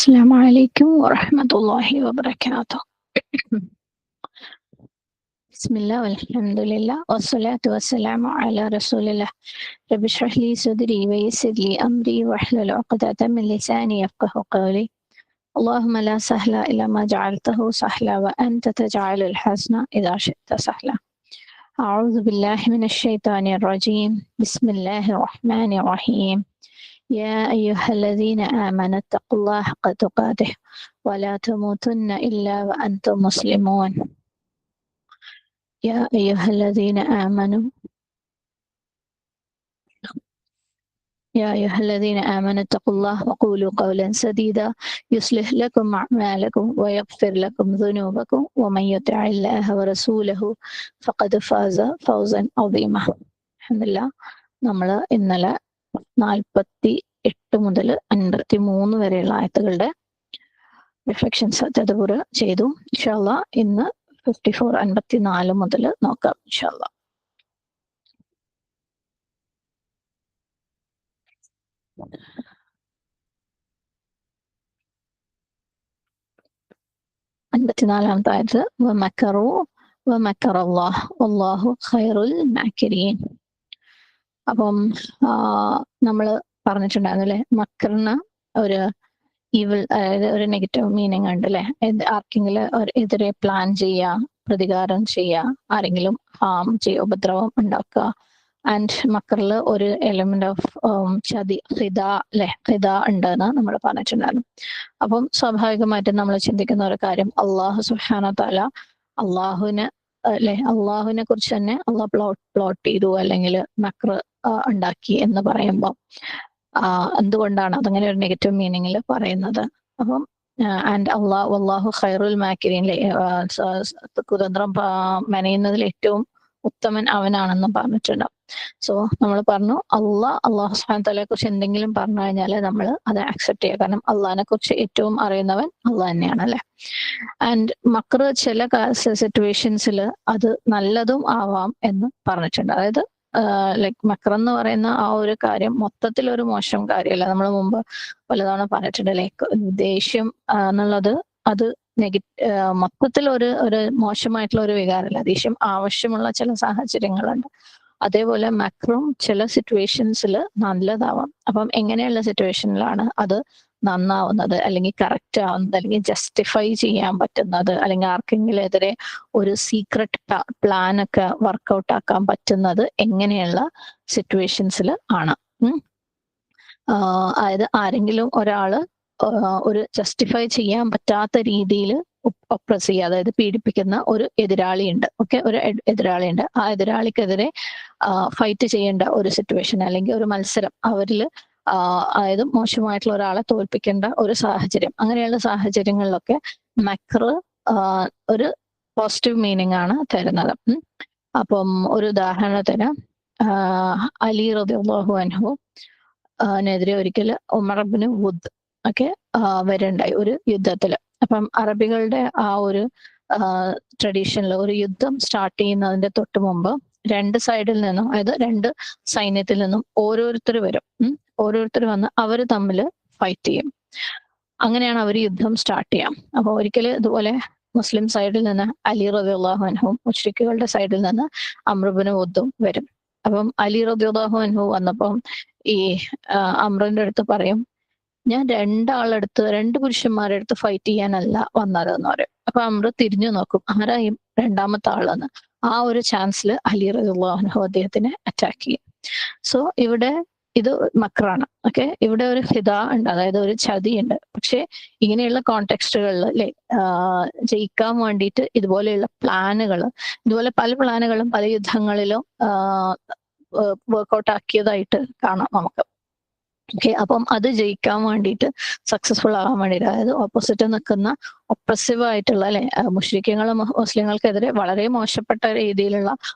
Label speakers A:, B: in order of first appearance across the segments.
A: السلام عليكم ورحمة الله وبركاته. بسم الله والحمد لله والصلاة والسلام على رسول الله. رب اشرح لي صدري ويسر لي أمري واحلل عقدة من لساني يفقه قولي. اللهم لا سهل إلا ما جعلته سهلا وأنت تجعل الحزن إذا شئت سهلا. أعوذ بالله من الشيطان الرجيم. بسم الله الرحمن الرحيم. يا أيها الذين آمنوا اتقوا الله حق تقاته ولا تموتن إلا وأنتم مسلمون. يا أيها الذين آمنوا اتقوا الله وقولوا قولا سديدا يصلح لكم أعمالكم ويغفر لكم ذنوبكم ومن يطع الله ورسوله فقد فاز فوزا عظيما. الحمد لله. നമ്മൾ ഇന്നലെ 48 മുതൽ 53 വരെയുള്ള ആയത്തുകളുടെ റിഫ്ലക്ഷൻസ് തദബ്ബുർ ചെയ്തു. ഇൻഷാ അല്ലാഹ് ഇന്ന് 54 54 മുതൽ നോക്കാം ഇൻഷാ അല്ലാഹ്. അൻപത്തിനാലാമത്തെ ആയത്ത് വമക്കറു വമക്കറല്ലാഹ് വല്ലാഹു ഖൈറുൽ മാക്കിരീൻ. അപ്പം നമ്മൾ പറഞ്ഞിട്ടുണ്ടായിരുന്നു അല്ലെ, മക്കറിന് ഒരു ഈവിൾ, അതായത് ഒരു നെഗറ്റീവ് മീനിങ് ഉണ്ട് അല്ലെ. ആർക്കെങ്കിലും എതിരെ പ്ലാൻ ചെയ്യുക, പ്രതികാരം ചെയ്യുക, ആരെങ്കിലും ഹാം ചെയ്യുക, ഉപദ്രവം ഉണ്ടാക്കുക. ആൻഡ് മക്കറിൽ ഒരു എലിമെന്റ് ഓഫ് ചതി, ഹിദ അല്ലെ, ഹിദ ഉണ്ടെന്ന് നമ്മൾ പറഞ്ഞിട്ടുണ്ടായിരുന്നു. അപ്പം സ്വാഭാവികമായിട്ടും നമ്മൾ ചിന്തിക്കുന്ന ഒരു കാര്യം, അള്ളാഹു സുബ്ഹാനഹു വ തആല അള്ളാഹുവിന് അല്ലെ, അള്ളാഹുവിനെ കുറിച്ച് തന്നെ അള്ളാഹ് പ്ലോട്ട് ചെയ്തു അല്ലെങ്കിൽ മക്ർ ഉണ്ടാക്കി എന്ന് പറയുമ്പോൾ എന്തുകൊണ്ടാണ് അതങ്ങനെ ഒരു നെഗറ്റീവ് മീനിങ്ങിൽ പറയുന്നത്? അപ്പം ആൻഡ് വല്ലാഹു ഖൈറുൽ മാക്കിരീൻ, കുതന്ത്രം മെനയുന്നതിൽ ഏറ്റവും ഉത്തമൻ അവനാണെന്ന് പറഞ്ഞിട്ടുണ്ട്. സോ നമ്മൾ പറഞ്ഞു, അള്ളാഹു സുബ്ഹാനഹു വ തആലയെ കുറിച്ച് എന്തെങ്കിലും പറഞ്ഞു കഴിഞ്ഞാൽ നമ്മൾ അത് ആക്സെപ്റ്റ് ചെയ്യുക. കാരണം അള്ളാഹിനെ കുറിച്ച് ഏറ്റവും അറിയുന്നവൻ അള്ളാഹ് തന്നെയാണ് അല്ലെ. ആൻഡ് മക്ർ ചില സിറ്റുവേഷൻസിൽ അത് നല്ലതും ആവാം എന്ന് പറഞ്ഞിട്ടുണ്ട്. അതായത് ലൈക്ക് മക്ർ എന്ന് പറയുന്ന ആ ഒരു കാര്യം മൊത്തത്തിൽ ഒരു മോശം കാര്യമല്ല. നമ്മൾ മുമ്പ് പലതവണ പറഞ്ഞിട്ടുണ്ട്. ലൈക്ക് ദേഷ്യം എന്നുള്ളത് അത് മൊത്തത്തിൽ ഒരു മോശമായിട്ടുള്ള ഒരു വികാരമല്ല. ദേഷ്യം ആവശ്യമുള്ള ചില സാഹചര്യങ്ങളുണ്ട്. അതേപോലെ മക്രും ചില സിറ്റുവേഷൻസിൽ നല്ലതാവാം. അപ്പം എങ്ങനെയുള്ള സിറ്റുവേഷനിലാണ് അത് നന്നാവുന്നത്, അല്ലെങ്കിൽ കറക്റ്റ് ആവുന്നത്, അല്ലെങ്കിൽ ജസ്റ്റിഫൈ ചെയ്യാൻ പറ്റുന്നത്, അല്ലെങ്കിൽ ആർക്കെങ്കിലും എതിരെ ഒരു സീക്രട്ട് പ്ലാൻ ഒക്കെ വർക്കൗട്ട് ആക്കാൻ പറ്റുന്നത് എങ്ങനെയുള്ള സിറ്റുവേഷൻസിൽ ആണ്. അതായത് ആരെങ്കിലും ഒരാള് ഒരു ജസ്റ്റിഫൈ ചെയ്യാൻ പറ്റാത്ത രീതിയിൽ ഒപ്രസ് ചെയ്യുക, അതായത് പീഡിപ്പിക്കുന്ന ഒരു എതിരാളിയുണ്ട്. ഒരു എതിരാളിയുണ്ട്. ആ എതിരാളിക്കെതിരെ ഫൈറ്റ് ചെയ്യേണ്ട ഒരു സിറ്റുവേഷൻ അല്ലെങ്കിൽ ഒരു മത്സരം, അവരിൽ അതായത് മോശമായിട്ടുള്ള ഒരാളെ തോൽപ്പിക്കേണ്ട ഒരു സാഹചര്യം, അങ്ങനെയുള്ള സാഹചര്യങ്ങളിലൊക്കെ മക്ർ ഒരു പോസിറ്റീവ് മീനിങ് ആണ് തരുന്നത്. അപ്പം ഒരു ഉദാഹരണത്തിന് അലി റളിയല്ലാഹു അൻഹു നെതിരെ ഒരിക്കൽ ഉമർ ഇബ്നു വുദ് വരുണ്ടായി ഒരു യുദ്ധത്തില്. അപ്പം അറബികളുടെ ആ ഒരു ട്രഡീഷനിൽ ഒരു യുദ്ധം സ്റ്റാർട്ട് ചെയ്യുന്നതിന്റെ തൊട്ട് മുമ്പ് രണ്ട് സൈഡിൽ നിന്നും, അതായത് രണ്ട് സൈന്യത്തിൽ നിന്നും ഓരോരുത്തർ വരും. ഓരോരുത്തർ വന്ന് അവർ തമ്മിൽ ഫൈറ്റ് ചെയ്യും. അങ്ങനെയാണ് അവർ യുദ്ധം സ്റ്റാർട്ട് ചെയ്യാം. അപ്പൊ ഒരിക്കൽ ഇതുപോലെ മുസ്ലിം സൈഡിൽ നിന്ന് അലി റളിയല്ലാഹു അൻഹുവും മുശ്രിക്കുകളുടെ സൈഡിൽ നിന്ന് അംർ ഇബ്നു വുദ്ദും വരും. അപ്പം അലി റളിയല്ലാഹു അൻഹു വന്നപ്പം ഈ അംറിന്റെ അടുത്ത് പറയും, ഞാൻ രണ്ട് പുരുഷന്മാരുടെ അടുത്ത് ഫൈറ്റ് ചെയ്യാനല്ല വന്നതെന്ന് പറയും. അപ്പൊ അംർ തിരിഞ്ഞു നോക്കും, ആരാ ഈ രണ്ടാമത്തെ ആളെന്ന്. ആ ഒരു ചാൻസിൽ അലി റളിയല്ലാഹു അൻഹു അദ്ദേഹത്തിനെ അറ്റാക്ക് ചെയ്യും. സോ ഇവിടെ ഇത് മക്രാണ്. ഇവിടെ ഒരു ഹിദ ഉണ്ട്, അതായത് ഒരു ചതി ഉണ്ട്. പക്ഷെ ഇങ്ങനെയുള്ള കോണ്ടെക്സ്റ്റുകളിൽ അല്ലെ, ജയിക്കാൻ വേണ്ടിയിട്ട് ഇതുപോലെയുള്ള പ്ലാനുകൾ, ഇതുപോലെ പല പ്ലാനുകളും പല യുദ്ധങ്ങളിലും വർക്ക്ഔട്ട് ആക്കിയതായിട്ട് കാണാം നമുക്ക്. അപ്പം അത് ജയിക്കാൻ വേണ്ടിയിട്ട്, സക്സസ്ഫുൾ ആകാൻ വേണ്ടിയിട്ട്, അതായത് ഓപ്പോസിറ്റ് നിൽക്കുന്ന ഒപ്രസീവ് ആയിട്ടുള്ള അല്ലെ, മുശ്രിക്കുകളും മുസ്ലിങ്ങൾക്കെതിരെ വളരെ മോശപ്പെട്ട രീതിയിലുള്ള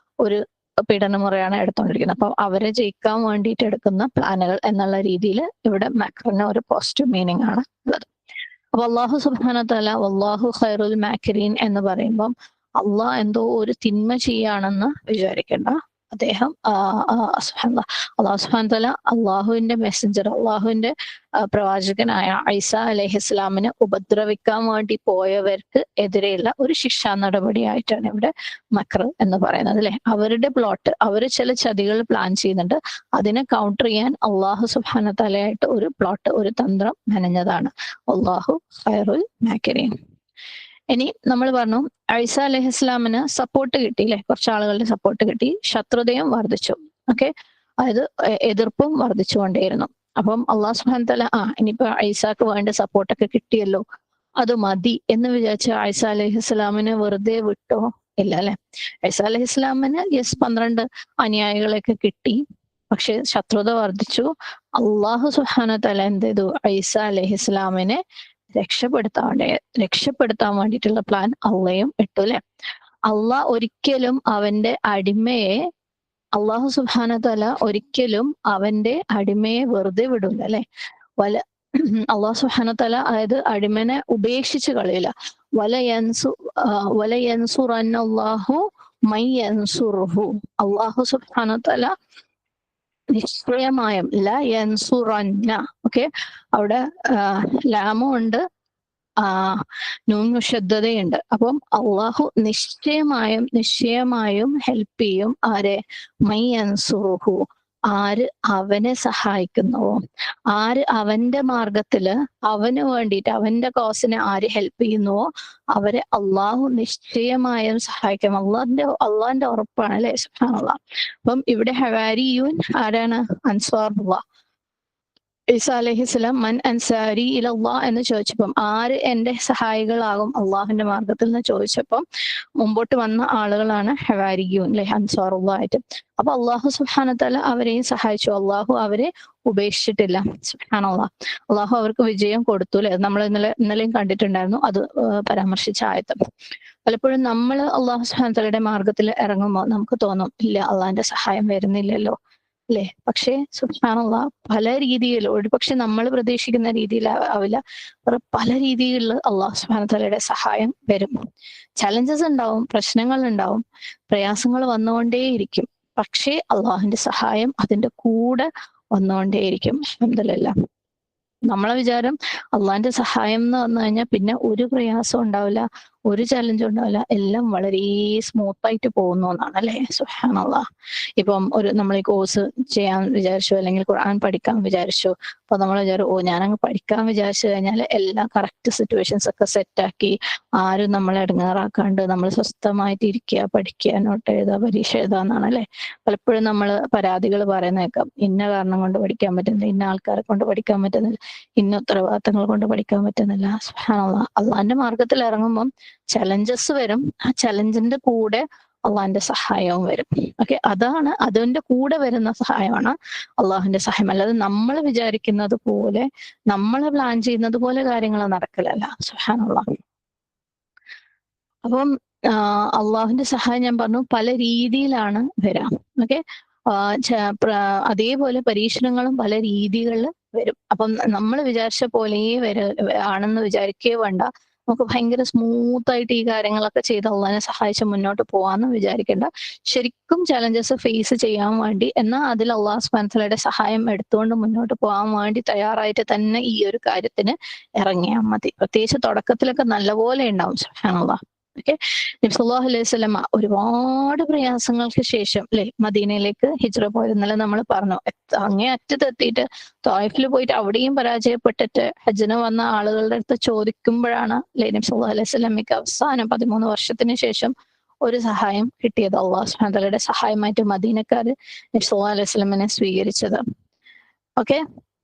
A: ഒരു പീഡനമുറയാണ് എടുത്തുകൊണ്ടിരിക്കുന്നത്. അപ്പൊ അവരെ ജയിക്കാൻ വേണ്ടിയിട്ട് എടുക്കുന്ന പ്ലാനുകൾ എന്നുള്ള രീതിയിൽ ഇവിടെ മക്റിന് ഒരു പോസിറ്റീവ് മീനിങ് ആണ് ഉള്ളത്. അപ്പൊ അള്ളാഹു സുബ്ഹാനഹു വ തആല വല്ലാഹു ഖൈറുൽ മാക്കിരീൻ എന്ന് പറയുമ്പം അള്ളാഹ് എന്തോ ഒരു തിന്മ ചെയ്യാണെന്ന് വിചാരിക്കേണ്ട. അദ്ദേഹം അള്ളാഹു സുബ്ഹാനഹു തആല അള്ളാഹുവിന്റെ മെസ്സഞ്ചർ, അള്ളാഹുവിന്റെ പ്രവാചകനായ ഐസ അലൈഹിസ്സലാമിനെ ഉപദ്രവിക്കാൻ വേണ്ടി പോയവർക്ക് എതിരെയുള്ള ഒരു ശിക്ഷാ നടപടിയായിട്ടാണ് ഇവിടെ മക്ർ എന്ന് പറയുന്നത് അല്ലെ. അവരുടെ പ്ലോട്ട്, അവർ ചില ചതികൾ പ്ലാൻ ചെയ്യുന്നുണ്ട്, അതിനെ കൗണ്ടർ ചെയ്യാൻ അള്ളാഹു സുബ്ഹാനഹു തആലയായിട്ട് ഒരു പ്ലോട്ട്, ഒരു തന്ത്രം മെനഞ്ഞതാണ്. അള്ളാഹു ഖൈറുൽ മാക്കിരീൻ. ഇനി നമ്മൾ പറഞ്ഞു ഐസ അലൈഹിസ്ലാമിന് സപ്പോർട്ട് കിട്ടി അല്ലെ, കുറച്ച് ആളുകളുടെ സപ്പോർട്ട് കിട്ടി, ശത്രുതയും വർദ്ധിച്ചു. ഓക്കെ, അതായത് എതിർപ്പും വർദ്ധിച്ചുകൊണ്ടേയിരുന്നു. അപ്പം അള്ളാഹു സുബ്ഹാനഹു തആല ഇനിയിപ്പോ ഐസാക്ക് വേണ്ട സപ്പോർട്ടൊക്കെ കിട്ടിയല്ലോ, അത് മതി എന്ന് വിചാരിച്ച ഐസ അലൈഹിസ്ലാമിനെ വെറുതെ വിട്ടോ? ഇല്ല അല്ലെ. ഐസ അലൈഹിസ്ലാമിന് 12 അനുയായികളെയൊക്കെ കിട്ടി, പക്ഷെ ശത്രുത വർദ്ധിച്ചു. അള്ളാഹു സുബ്ഹാനഹു തആല എന്ത് ചെയ്തു? ഐസ അലൈഹിസ്ലാമിനെ രക്ഷപ്പെടുത്താൻ വേണ്ടിയിട്ടുള്ള പ്ലാൻ അള്ളയും ഇട്ടു അല്ലെ. അള്ളാഹ് ഒരിക്കലും അവന്റെ അടിമയെ, അള്ളാഹു സുബ്ഹാനഹു തആല ഒരിക്കലും അവന്റെ അടിമയെ വെറുതെ വിടൂല അല്ലെ. അള്ളാഹു സുബ്ഹാനഹു തആല അതായത് അടിമനെ ഉപേക്ഷിച്ച് കളയില്ല. വലയൻസുറന്നല്ലാഹു മൻ യൻസുറുഹു. അള്ളാഹു സുബ്ഹാനഹു തആല നിശ്ചയമായും യൻസുറന്ന, ഓക്കെ, അവിടെ ലാമും ഉണ്ട്, നൂൻ മുഷദ്ദതയുണ്ട്. അപ്പം അള്ളാഹു നിശ്ചയമായും ഹെൽപ്പ് ചെയ്യും. ആരെ? മൻ യൻസുറുഹു, ആര് അവനെ സഹായിക്കുന്നുവോ, ആര് അവന്റെ മാർഗത്തില് അവന് വേണ്ടിയിട്ട് അവന്റെ കോസിനെ ആര് ഹെൽപ്പ് ചെയ്യുന്നുവോ അവരെ അള്ളാഹു നിശ്ചയമായും സഹായിക്കും. അള്ളാന്റെ ഉറപ്പാണ് അല്ലെ. സുബ്ഹാനല്ലാഹ്. അപ്പം ഇവിടെ ഹവാരിയൂൻ ആരാണ്? അൻസ്വാറുല്ലാഹ്. ഈസ അലൈഹിസ്സലാം മൻ അൻസാരി ഇലല്ലാഹ് എന്ന് ചോദിച്ചപ്പം ആര് എന്റെ സഹായികളാകും അള്ളാഹുവിന്റെ മാർഗത്തിൽ എന്ന് ചോദിച്ചപ്പം മുമ്പോട്ട് വന്ന ആളുകളാണ് ഹവാരിയൂൻ അല്ലെ, അൻസാറുല്ലാഹ് ആയിട്ട്. അപ്പൊ അള്ളാഹു സുബ്ഹാനഹു തആല അവരെയും സഹായിച്ചു. അള്ളാഹു അവരെ ഉപേക്ഷിച്ചിട്ടില്ല. സുബ്ഹാനല്ലാഹ്. അള്ളാഹു അവർക്ക് വിജയം കൊടുത്തു അല്ലെ. നമ്മൾ ഇന്നലെയും കണ്ടിട്ടുണ്ടായിരുന്നു, അത് പരാമർശിച്ച ആയത്ത്. പലപ്പോഴും നമ്മൾ അള്ളാഹു സുബ്ഹാനഹു തആലയുടെ മാർഗത്തിൽ ഇറങ്ങുമ്പോൾ നമുക്ക് തോന്നും, ഇല്ല, അള്ളാഹിന്റെ സഹായം വരുന്നില്ലല്ലോ അല്ലെ. പക്ഷേ സുബ്ഹാനല്ലാഹ് പല രീതിയിൽ, ഒരുപക്ഷെ നമ്മൾ പ്രതീക്ഷിക്കുന്ന രീതിയിൽ ആവില്ല, പല രീതികളിൽ അള്ളാഹു സുബ്ഹാനഹു തആലയുടെ സഹായം വരും. ചലഞ്ചസ് ഉണ്ടാവും, പ്രശ്നങ്ങൾ ഉണ്ടാവും, പ്രയാസങ്ങൾ വന്നുകൊണ്ടേയിരിക്കും. പക്ഷേ അള്ളാഹുവിന്റെ സഹായം അതിന്റെ കൂടെ വന്നുകൊണ്ടേയിരിക്കും. അൽഹംദുലില്ലാഹ്. നമ്മളെ വിചാരം അള്ളാഹിന്റെ സഹായം എന്ന് വന്നു കഴിഞ്ഞാൽ പിന്നെ ഒരു പ്രയാസം ഉണ്ടാവില്ല, ഒരു ചലഞ്ചും ഉണ്ടാവില്ല, എല്ലാം വളരെ സ്മൂത്ത് ആയിട്ട് പോകുന്നു എന്നാണ് അല്ലെ. സുബ്ഹാനല്ലാഹ്. ഇപ്പം നമ്മൾ ഈ കോഴ്സ് ചെയ്യാൻ വിചാരിച്ചു, അല്ലെങ്കിൽ ഖുർആൻ പഠിക്കാൻ വിചാരിച്ചു. അപ്പൊ നമ്മൾ വിചാരം, ഞാനങ്ങ് പഠിക്കാൻ വിചാരിച്ചു കഴിഞ്ഞാൽ എല്ലാം കറക്റ്റ് സിറ്റുവേഷൻസ് ഒക്കെ സെറ്റാക്കി, ആരും നമ്മളെ ഇടങ്ങാറാക്കാണ്ട് നമ്മൾ സ്വസ്ഥമായിട്ട് ഇരിക്കുക, പഠിക്കുക, നോട്ട് എഴുതുക, പരീക്ഷ എഴുതാന്നാണ് അല്ലെ. പലപ്പോഴും നമ്മൾ പരാതികൾ പറയുന്നേക്കാം, ഇന്ന കാരണം കൊണ്ട് പഠിക്കാൻ പറ്റുന്നില്ല, ഇന്ന ആൾക്കാരെ കൊണ്ട് പഠിക്കാൻ പറ്റുന്നില്ല, ഇന്ന ഉത്തരവാദിത്തങ്ങൾ കൊണ്ട് പഠിക്കാൻ പറ്റുന്നില്ല. സുബ്ഹാനല്ലാഹ്. അള്ളാഹിന്റെ മാർഗത്തിൽ ഇറങ്ങുമ്പം ചലഞ്ചസ് വരും, ആ ചലഞ്ചിന്റെ കൂടെ അള്ളാഹിന്റെ സഹായവും വരും. ഓക്കെ, അതാണ് അതിന്റെ കൂടെ വരുന്ന സഹായമാണ് അള്ളാഹുവിന്റെ സഹായം. അല്ലാതെ നമ്മൾ വിചാരിക്കുന്നത് പോലെ, നമ്മൾ പ്ലാൻ ചെയ്യുന്നത് പോലെ കാര്യങ്ങൾ നടക്കില്ലല്ല. സുബ്ഹാനല്ലാഹ്. അപ്പം അള്ളാഹുവിന്റെ സഹായം ഞാൻ പറഞ്ഞു പല രീതിയിലാണ് വരാം. ഓക്കെ, അതേപോലെ പരീക്ഷണങ്ങളും പല രീതികളിൽ വരും. അപ്പം നമ്മൾ വിചാരിച്ച പോലെ ആണെന്ന് വിചാരിക്കേ വേണ്ട. നമുക്ക് ഭയങ്കര സ്മൂത്ത് ആയിട്ട് ഈ കാര്യങ്ങളൊക്കെ ചെയ്ത് അള്ളാഹിനെ സഹായിച്ച് മുന്നോട്ട് പോവാന്ന് വിചാരിക്കേണ്ട. ശരിക്കും ചലഞ്ചസ് ഫേസ് ചെയ്യാൻ വേണ്ടി, എന്നാൽ അതിൽ അള്ളാഹു സുബ്ഹാനഹു തആലയുടെ സഹായം എടുത്തുകൊണ്ട് മുന്നോട്ട് പോകാൻ വേണ്ടി തയ്യാറായിട്ട് തന്നെ ഈ ഒരു കാര്യത്തിന് ഇറങ്ങിയാൽ മതി. പ്രത്യേകിച്ച് തുടക്കത്തിലൊക്കെ നല്ലപോലെ ഉണ്ടാവും. സുബ്ഹാനല്ലാഹ്. ഓക്കെ, നബി സല്ലല്ലാഹു അലൈഹി വസല്ലം ഒരുപാട് പ്രയാസങ്ങൾക്ക് ശേഷം അല്ലെ മദീനയിലേക്ക് ഹിജ്റ പോയത്. ഇന്നലെ നമ്മൾ പറഞ്ഞു, അങ്ങേ അറ്റത്തെത്തിയിട്ട് ത്വായിഫിൽ പോയിട്ട് അവിടെയും പരാജയപ്പെട്ടിട്ട് ഹജ്ജിന് വന്ന ആളുകളുടെ അടുത്ത് ചോദിക്കുമ്പോഴാണ് അല്ലെ നബി സല്ലല്ലാഹു അലൈഹി വസല്ലമയ്ക്ക് അവസാനം 13 വർഷത്തിന് ശേഷം ഒരു സഹായം കിട്ടിയത്. അള്ളാഹു സുബ്ഹാനഹു തആലയുടെ സഹായമായിട്ട് മദീനക്കാര് നബി സല്ലല്ലാഹു അലൈഹി വസല്ലമനെ സ്വീകരിച്ചത്. ഓക്കെ,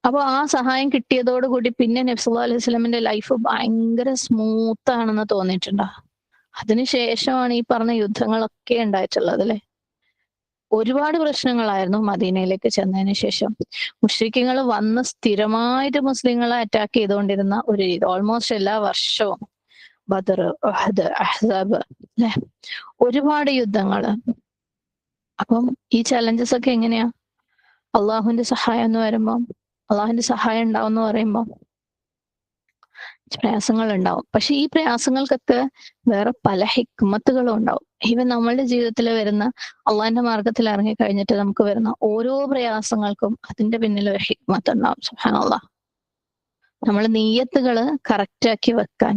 A: അപ്പൊ ആ സഹായം കിട്ടിയതോടുകൂടി പിന്നെ നബി സല്ലല്ലാഹു അലൈഹി വസല്ലമന്റെ ലൈഫ് ഭയങ്കര സ്മൂത്ത് ആണെന്ന് തോന്നിയിട്ടുണ്ടോ? അതിനുശേഷമാണ് ഈ പറഞ്ഞ യുദ്ധങ്ങളൊക്കെ ഉണ്ടായിട്ടുള്ളത് അല്ലെ. ഒരുപാട് പ്രശ്നങ്ങളായിരുന്നു മദീനയിലേക്ക് ചെന്നതിന് ശേഷം. മുശ്രിക്കുകൾ വന്ന് സ്ഥിരമായിട്ട് മുസ്ലിങ്ങളെ അറ്റാക്ക് ചെയ്തുകൊണ്ടിരുന്ന ഒരു രീതി, ഓൾമോസ്റ്റ് എല്ലാ വർഷവും ബദർ, ഉഹദ്, അഹ്സാബ് അല്ലെ, ഒരുപാട് യുദ്ധങ്ങള്. അപ്പം ഈ ചലഞ്ചസ് ഒക്കെ എങ്ങനെയാ? അള്ളാഹുവിന്റെ സഹായം എന്ന് വരുമ്പോ, അള്ളാഹുവിന്റെ സഹായം ഉണ്ടാവും എന്ന് പറയുമ്പോ പ്രയാസങ്ങൾ ഉണ്ടാവും. പക്ഷെ ഈ പ്രയാസങ്ങൾക്കൊക്കെ വേറെ പല ഹിക്മത്തുകളും ഉണ്ടാവും. ഈവൻ നമ്മളുടെ ജീവിതത്തിൽ വരുന്ന അള്ളാന്റെ മാർഗത്തിൽ ഇറങ്ങി കഴിഞ്ഞിട്ട് നമുക്ക് വരുന്ന ഓരോ പ്രയാസങ്ങൾക്കും അതിന്റെ പിന്നിൽ ഒരു ഹിക്മത്ത് ഉണ്ടാവും. സുബ്ഹാനല്ലാഹ്. നമ്മൾ നീയത്തുകള് കറക്റ്റാക്കി വെക്കാൻ,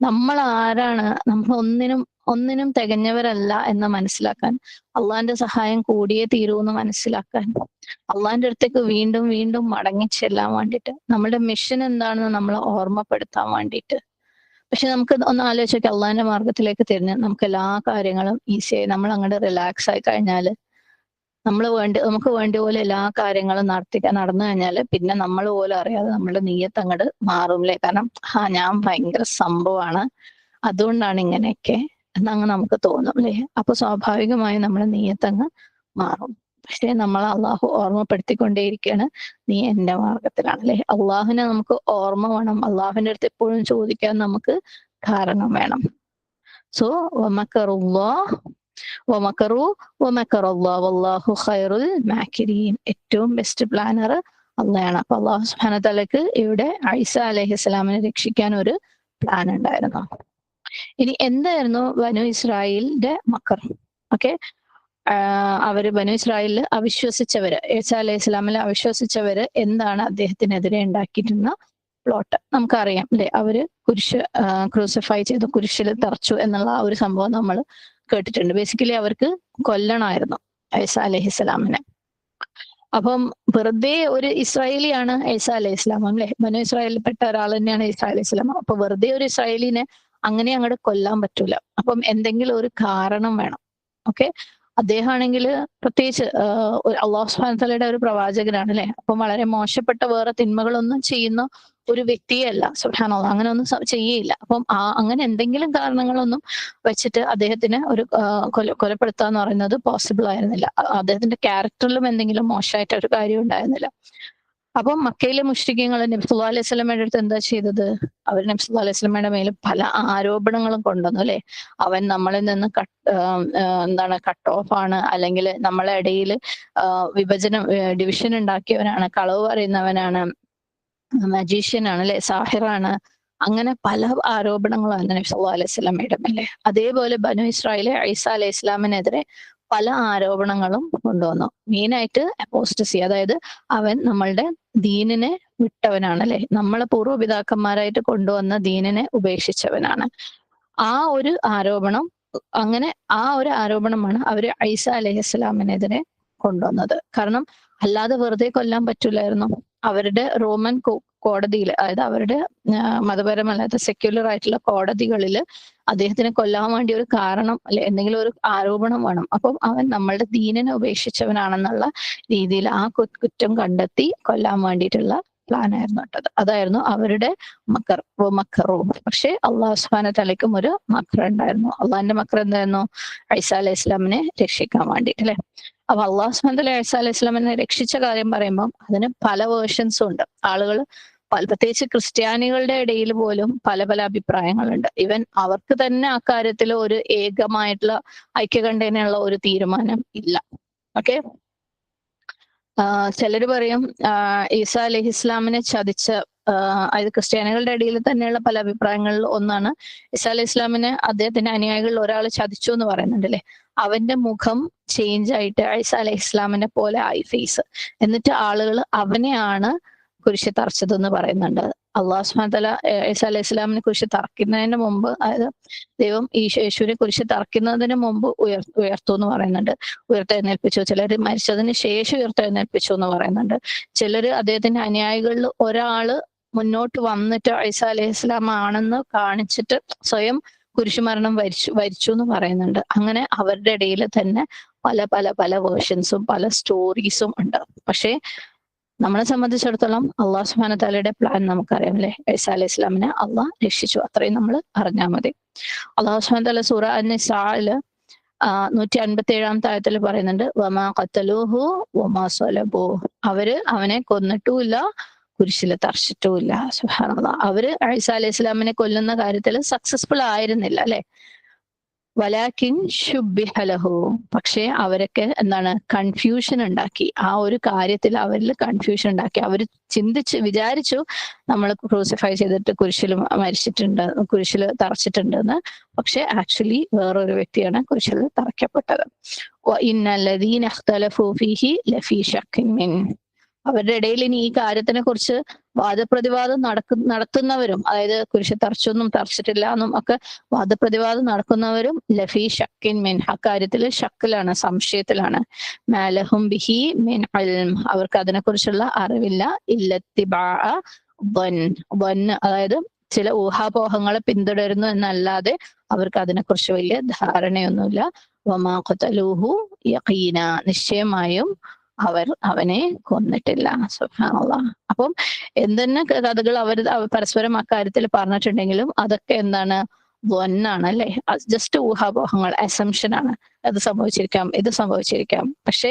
A: നമ്മൾ ആരാണ്, നമ്മൾ ഒന്നിനും തികഞ്ഞവരല്ല എന്ന് മനസ്സിലാക്കാൻ, അള്ളാന്റെ സഹായം കൂടിയേ തീരൂ എന്ന് മനസ്സിലാക്കാൻ, അള്ളാന്റെ അടുത്തേക്ക് വീണ്ടും വീണ്ടും മടങ്ങിച്ചെല്ലാൻ വേണ്ടിയിട്ട്, നമ്മുടെ മിഷൻ എന്താണെന്ന് നമ്മളെ ഓർമ്മപ്പെടുത്താൻ വേണ്ടിയിട്ട്. പക്ഷെ നമുക്ക് ഒന്ന് ആലോചിച്ച് നോക്കി, അള്ളാന്റെ മാർഗത്തിലേക്ക് തിരിഞ്ഞ് നമുക്ക് എല്ലാ കാര്യങ്ങളും ഈസിയായി നമ്മൾ അങ്ങോട്ട് റിലാക്സ് ആയി കഴിഞ്ഞാല്, നമുക്ക് വേണ്ടി പോലെ എല്ലാ കാര്യങ്ങളും നടന്നു കഴിഞ്ഞാല് പിന്നെ നമ്മൾ പോലും അറിയാതെ നമ്മുടെ നീയത്ത് അങ്ങോട്ട് മാറുംല്ലേ. കാരണം ഞാൻ ഭയങ്കര സംഭവമാണ്, അതുകൊണ്ടാണ് ഇങ്ങനെയൊക്കെ എന്നങ്ങ് നമുക്ക് തോന്നും അല്ലേ. അപ്പൊ സ്വാഭാവികമായും നമ്മുടെ നീയത്ത് അങ്ങ് മാറും. പക്ഷെ നമ്മൾ അള്ളാഹു ഓർമ്മപ്പെടുത്തിക്കൊണ്ടേയിരിക്കുകയാണ്, നീ എന്റെ മാർഗത്തിലാണ് അല്ലെ. അള്ളാഹുവിനെ നമുക്ക് ഓർമ്മ വേണം, അള്ളാഹുവിന്റെ അടുത്ത് എപ്പോഴും ചോദിക്കാൻ നമുക്ക് കാരണം വേണം. സോ വമക്കറു വമക്കറല്ലാഹു വല്ലാഹു ഖൈറുൽ മാകിരീൻ. ഏറ്റവും ബെസ്റ്റ് പ്ലാനർ അള്ളാഹയാണ്. അപ്പൊ അള്ളാഹു സുബ്ഹാനഹു വ തആലക്ക് ഇവിടെ ഈസ അലൈഹിസ്സലാമിനെ രക്ഷിക്കാൻ ഒരു പ്ലാൻ ഉണ്ടായിരുന്നു. ഇനി എന്തായിരുന്നു ബനു ഇസ്രായേലിന്റെ മക്കർ? ഓക്കെ, അവര് ബനു ഇസ്രായേലിൽ അവിശ്വസിച്ചവര്, ഈസ അലൈഹി ഇസ്ലാമിൽ അവിശ്വസിച്ചവര് എന്താണ് അദ്ദേഹത്തിനെതിരെ ഉണ്ടാക്കിയിരുന്ന പ്ലോട്ട് നമുക്കറിയാം അല്ലെ. അവര് ക്രൂസിഫൈ ചെയ്തു, കുരിശിൽ തറച്ചു എന്നുള്ള ആ ഒരു സംഭവം നമ്മൾ കേട്ടിട്ടുണ്ട്. ബേസിക്കലി അവർക്ക് കൊല്ലണമായിരുന്നു ഈസ അലൈഹിസ്സലാമിനെ. അപ്പം വെറുതെ ഒരു ഇസ്രായേലിയാണ് ഈസ അലൈഹി ഇസ്ലാം അല്ലെ, ബനു ഇസ്രായേലിൽ പെട്ട ഒരാൾ തന്നെയാണ് ഈസ അലൈഹി ഇസ്ലാം. അപ്പൊ വെറുതെ ഒരു ഇസ്രായേലിനെ അങ്ങനെ അങ്ങോട്ട് കൊല്ലാൻ പറ്റൂല. അപ്പം എന്തെങ്കിലും ഒരു കാരണം വേണം. ഓക്കെ, അദ്ദേഹമാണെങ്കിൽ പ്രത്യേകിച്ച് അള്ളാഹു സുബ്ഹാനഹു വ തആലയുടെ ഒരു പ്രവാചകനാണ് അല്ലെ. അപ്പം വളരെ മോശപ്പെട്ട വേറെ തിന്മകളൊന്നും ചെയ്യുന്ന ഒരു വ്യക്തിയല്ല സുബ്ഹാനല്ലാഹ്, അങ്ങനെ ഒന്നും ചെയ്യയില്ല. അപ്പം അങ്ങനെ എന്തെങ്കിലും കാരണങ്ങളൊന്നും വെച്ചിട്ട് അദ്ദേഹത്തിന് ഒരു കൊലപ്പെടുത്താന്ന് പറയുന്നത് പോസിബിൾ ആയിരുന്നില്ല. അദ്ദേഹത്തിന്റെ ക്യാരക്ടറിലും എന്തെങ്കിലും മോശമായിട്ട് ഒരു കാര്യം ഉണ്ടായിരുന്നില്ല. അപ്പം മക്കയിലെ മുശ്രിക്കീങ്ങൾ നബി സല്ലല്ലാഹു അലൈഹി വസല്ലമയുടെ അടുത്ത് എന്താ ചെയ്തത്? അവർ നബി സല്ലല്ലാഹു അലൈഹി വസല്ലമയുടെ മേൽ പല ആരോപണങ്ങളും കൊണ്ടുവന്നു അല്ലെ. അവൻ നമ്മളിൽ നിന്ന് കട്ട് ഓഫ് ആണ്, അല്ലെങ്കിൽ നമ്മളെ ഇടയിൽ ഡിവിഷൻ ഉണ്ടാക്കിയവനാണ്, കളവ് പറയുന്നവനാണ്, മജീഷ്യൻ ആണ് അല്ലെ, സാഹിറാണ്, അങ്ങനെ പല ആരോപണങ്ങളാണ് നബി സല്ലല്ലാഹു അലൈഹി വസല്ലമയുടെ മേലെ. അതേപോലെ ബനു ഇസ്രായേലിലെ ഈസ അലൈഹി ഇസ്ലാമിനെതിരെ പല ആരോപണങ്ങളും കൊണ്ടുവന്നു. മെയിനായിട്ട് അപ്പോസ്റ്റസി, അതായത് അവൻ നമ്മളുടെ ദീനിനെ വിട്ടവനാണ് അല്ലെ, നമ്മളെ പൂർവ്വപിതാക്കന്മാരായിട്ട് കൊണ്ടുവന്ന ദീനിനെ ഉപേക്ഷിച്ചവനാണ്. ആ ഒരു ആരോപണമാണ് അവര് ഈസ അലൈഹിസ്സലാമിനെതിരെ കൊണ്ടുവന്നത്. കാരണം അല്ലാതെ വെറുതെ കൊല്ലാൻ പറ്റൂലായിരുന്നു. അവരുടെ റോമൻ കോടതിയിൽ, അതായത് അവരുടെ മതപരമല്ലാത്ത സെക്യുലർ ആയിട്ടുള്ള കോടതികളിൽ അദ്ദേഹത്തിനെ കൊല്ലാൻ വേണ്ടി ഒരു കാരണം അല്ലെ, എന്തെങ്കിലും ഒരു ആരോപണം വേണം. അപ്പം അവൻ നമ്മളുടെ ദീനിനെ ഉപേക്ഷിച്ചവനാണെന്നുള്ള രീതിയിൽ ആ കുറ്റം കണ്ടെത്തി കൊല്ലാൻ വേണ്ടിയിട്ടുള്ള പ്ലാൻ ആയിരുന്നു കേട്ടത്. അതായിരുന്നു അവരുടെ മക്കറു. പക്ഷെ അള്ളാഹു സുബ്ഹാനഹു വ തആലയ്ക്കും ഒരു മക്കർ ഉണ്ടായിരുന്നു. അള്ളാഹിന്റെ മക്കർ എന്തായിരുന്നു? ഈസ അലൈഹി ഇസ്ലാമിനെ രക്ഷിക്കാൻ വേണ്ടിയിട്ട് അല്ലെ. അപ്പൊ അള്ളാഹു സുബ്ഹാനഹു വ തആല ഈസ അലൈഹി ഇസ്ലാമിനെ രക്ഷിച്ച കാര്യം പറയുമ്പോൾ അതിന് പല വേർഷൻസും ഉണ്ട്. ആളുകൾ പ്രത്യേകിച്ച് ക്രിസ്ത്യാനികളുടെ ഇടയിൽ പോലും പല പല അഭിപ്രായങ്ങളുണ്ട്. ഈവൻ അവർക്ക് തന്നെ അക്കാര്യത്തിൽ ഒരു ഏകമായിട്ടുള്ള ഐക്യകണ്ഠേനയുള്ള ഒരു തീരുമാനം ഇല്ല. ഓക്കെ, ചിലര് പറയും ഈസ അലൈഹി ഇസ്ലാമിനെ ചതിച്ച, അതായത് ക്രിസ്ത്യാനികളുടെ ഇടയിൽ തന്നെയുള്ള പല അഭിപ്രായങ്ങളിൽ ഒന്നാണ് ഈസ അലൈഹി ഇസ്ലാമിനെ അദ്ദേഹത്തിന്റെ അനുയായികളിൽ ഒരാൾ ചതിച്ചു എന്ന് പറയുന്നുണ്ട് അല്ലെ. അവന്റെ മുഖം ചേഞ്ച് ആയിട്ട് ഈസ അലൈഹി ഇസ്ലാമിനെ പോലെ ആയി ഫേസ്, എന്നിട്ട് ആളുകൾ അവനെയാണ് കുരിശ് തറച്ചതെന്ന് പറയുന്നുണ്ട്. അള്ളാഹു സുബ്ഹാനഹു വ തആല ഈസ അലൈഹി ഇസ്ലാമിനെ കുരിശ് തറക്കുന്നതിന് മുമ്പ്, അതായത് ദൈവം യേശുവിനെ കുരിശ് തറക്കുന്നതിന് മുമ്പ് ഉയർത്തു എന്ന് പറയുന്നുണ്ട്, ഉയർത്തെഴുന്നേൽപ്പിച്ചു. ചിലർ മരിച്ചതിന് ശേഷം ഉയർത്തെഴുന്നേൽപ്പിച്ചു എന്ന് പറയുന്നുണ്ട്. ചിലര് അദ്ദേഹത്തിന്റെ അനുയായികളിൽ ഒരാള് മുന്നോട്ട് വന്നിട്ട് ഈസ അലൈഹി ഇസ്ലാം ആണെന്ന് കാണിച്ചിട്ട് സ്വയം കുരിശുമരണം വരിച്ചു എന്ന് പറയുന്നുണ്ട്. അങ്ങനെ അവരുടെ ഇടയിൽ തന്നെ പല പല പല വേർഷൻസും പല സ്റ്റോറീസും ഉണ്ട്. പക്ഷേ നമ്മളെ സംബന്ധിച്ചിടത്തോളം അള്ളാഹു സുബ്ഹാനഹു വ തആലയുടെ പ്ലാൻ നമുക്കറിയാം അല്ലെ. ഈസ അലൈഹി ഇസ്ലാമിനെ അള്ളാഹ് രക്ഷിച്ചു, അത്രയും നമ്മൾ അറിഞ്ഞാൽ മതി. അള്ളാഹു സുബ്ഹാനഹു വ തആല സൂറ അൻ-നിസാഇല് 157 ആയത്തിൽ പറയുന്നുണ്ട്, വമാ ഖതലൂഹു വമാ സ്വലബൂഹു, അവര് അവനെ കൊന്നിട്ടുമില്ല, കുരിശിൽ തറച്ചിട്ടുമില്ല. സുബ്ഹാനല്ലാഹ്, അവര് ഈസ അലൈഹി ഇസ്ലാമിനെ കൊല്ലുന്ന കാര്യത്തിൽ സക്സസ്ഫുൾ ആയിരുന്നില്ല അല്ലെ. വലാകിൻ ശുബ്ബിഹ ലഹു, പക്ഷെ അവരൊക്കെ എന്താണ് കൺഫ്യൂഷൻ ഉണ്ടാക്കി. ആ ഒരു കാര്യത്തിൽ അവരിൽ കൺഫ്യൂഷൻ ഉണ്ടാക്കി. അവർ വിചാരിച്ചു നമ്മൾ ക്രൂസിഫൈ ചെയ്തിട്ട് കുരിശിൽ മരിച്ചിട്ടുണ്ട്, കുരിശിൽ തറച്ചിട്ടുണ്ട് എന്ന്. പക്ഷെ ആക്ച്വലി വേറൊരു വ്യക്തിയാണ് കുരിശിൽ തറയ്ക്കപ്പെട്ടത്. ഇന്നല്ലദീന ഇഖ്തലഫൂ ഫീഹി ലഫീ ശക്കിൻ മിൻ, അവരുടെ ഇടയിൽ ഇനി ഈ കാര്യത്തിനെ കുറിച്ച് വാദപ്രതിവാദം നടത്തുന്നവരും, അതായത് കുരിശ് തറച്ചൊന്നും തറച്ചിട്ടില്ല എന്നും ഒക്കെ വാദപ്രതിവാദം നടക്കുന്നവരും ലഫീ ഷക്കിൻ മിൻ, അക്കാര്യത്തിൽ ഷക്കിലാണ്, സംശയത്തിലാണ്. മാലഹും ബിഹി മിൻ ഇൽം, അവർക്ക് അതിനെക്കുറിച്ചുള്ള അറിവില്ല. ഇല്ലത്തിബാഅ വൻ, അതായത് ചില ഊഹാപോഹങ്ങളെ പിന്തുടരുന്നു എന്നല്ലാതെ അവർക്ക് അതിനെക്കുറിച്ച് വലിയ ധാരണയൊന്നുമില്ല. വമാ ഖതലൂഹു യഖീന, നിശ്ചയമായും അവർ അവനെ കൊന്നിട്ടില്ല. സുബ്ഹാനല്ലാഹ്. അപ്പം എന്തെന്നെ കഥകൾ അവർ പരസ്പരം അക്കാര്യത്തിൽ പറഞ്ഞിട്ടുണ്ടെങ്കിലും അതൊക്കെ എന്താണ്, വന്നാണ് അല്ലെ, ജസ്റ്റ് ഊഹാപോഹങ്ങൾ, അസംഷൻ ആണ്. അത് സംഭവിച്ചിരിക്കാം, ഇത് സംഭവിച്ചിരിക്കാം. പക്ഷെ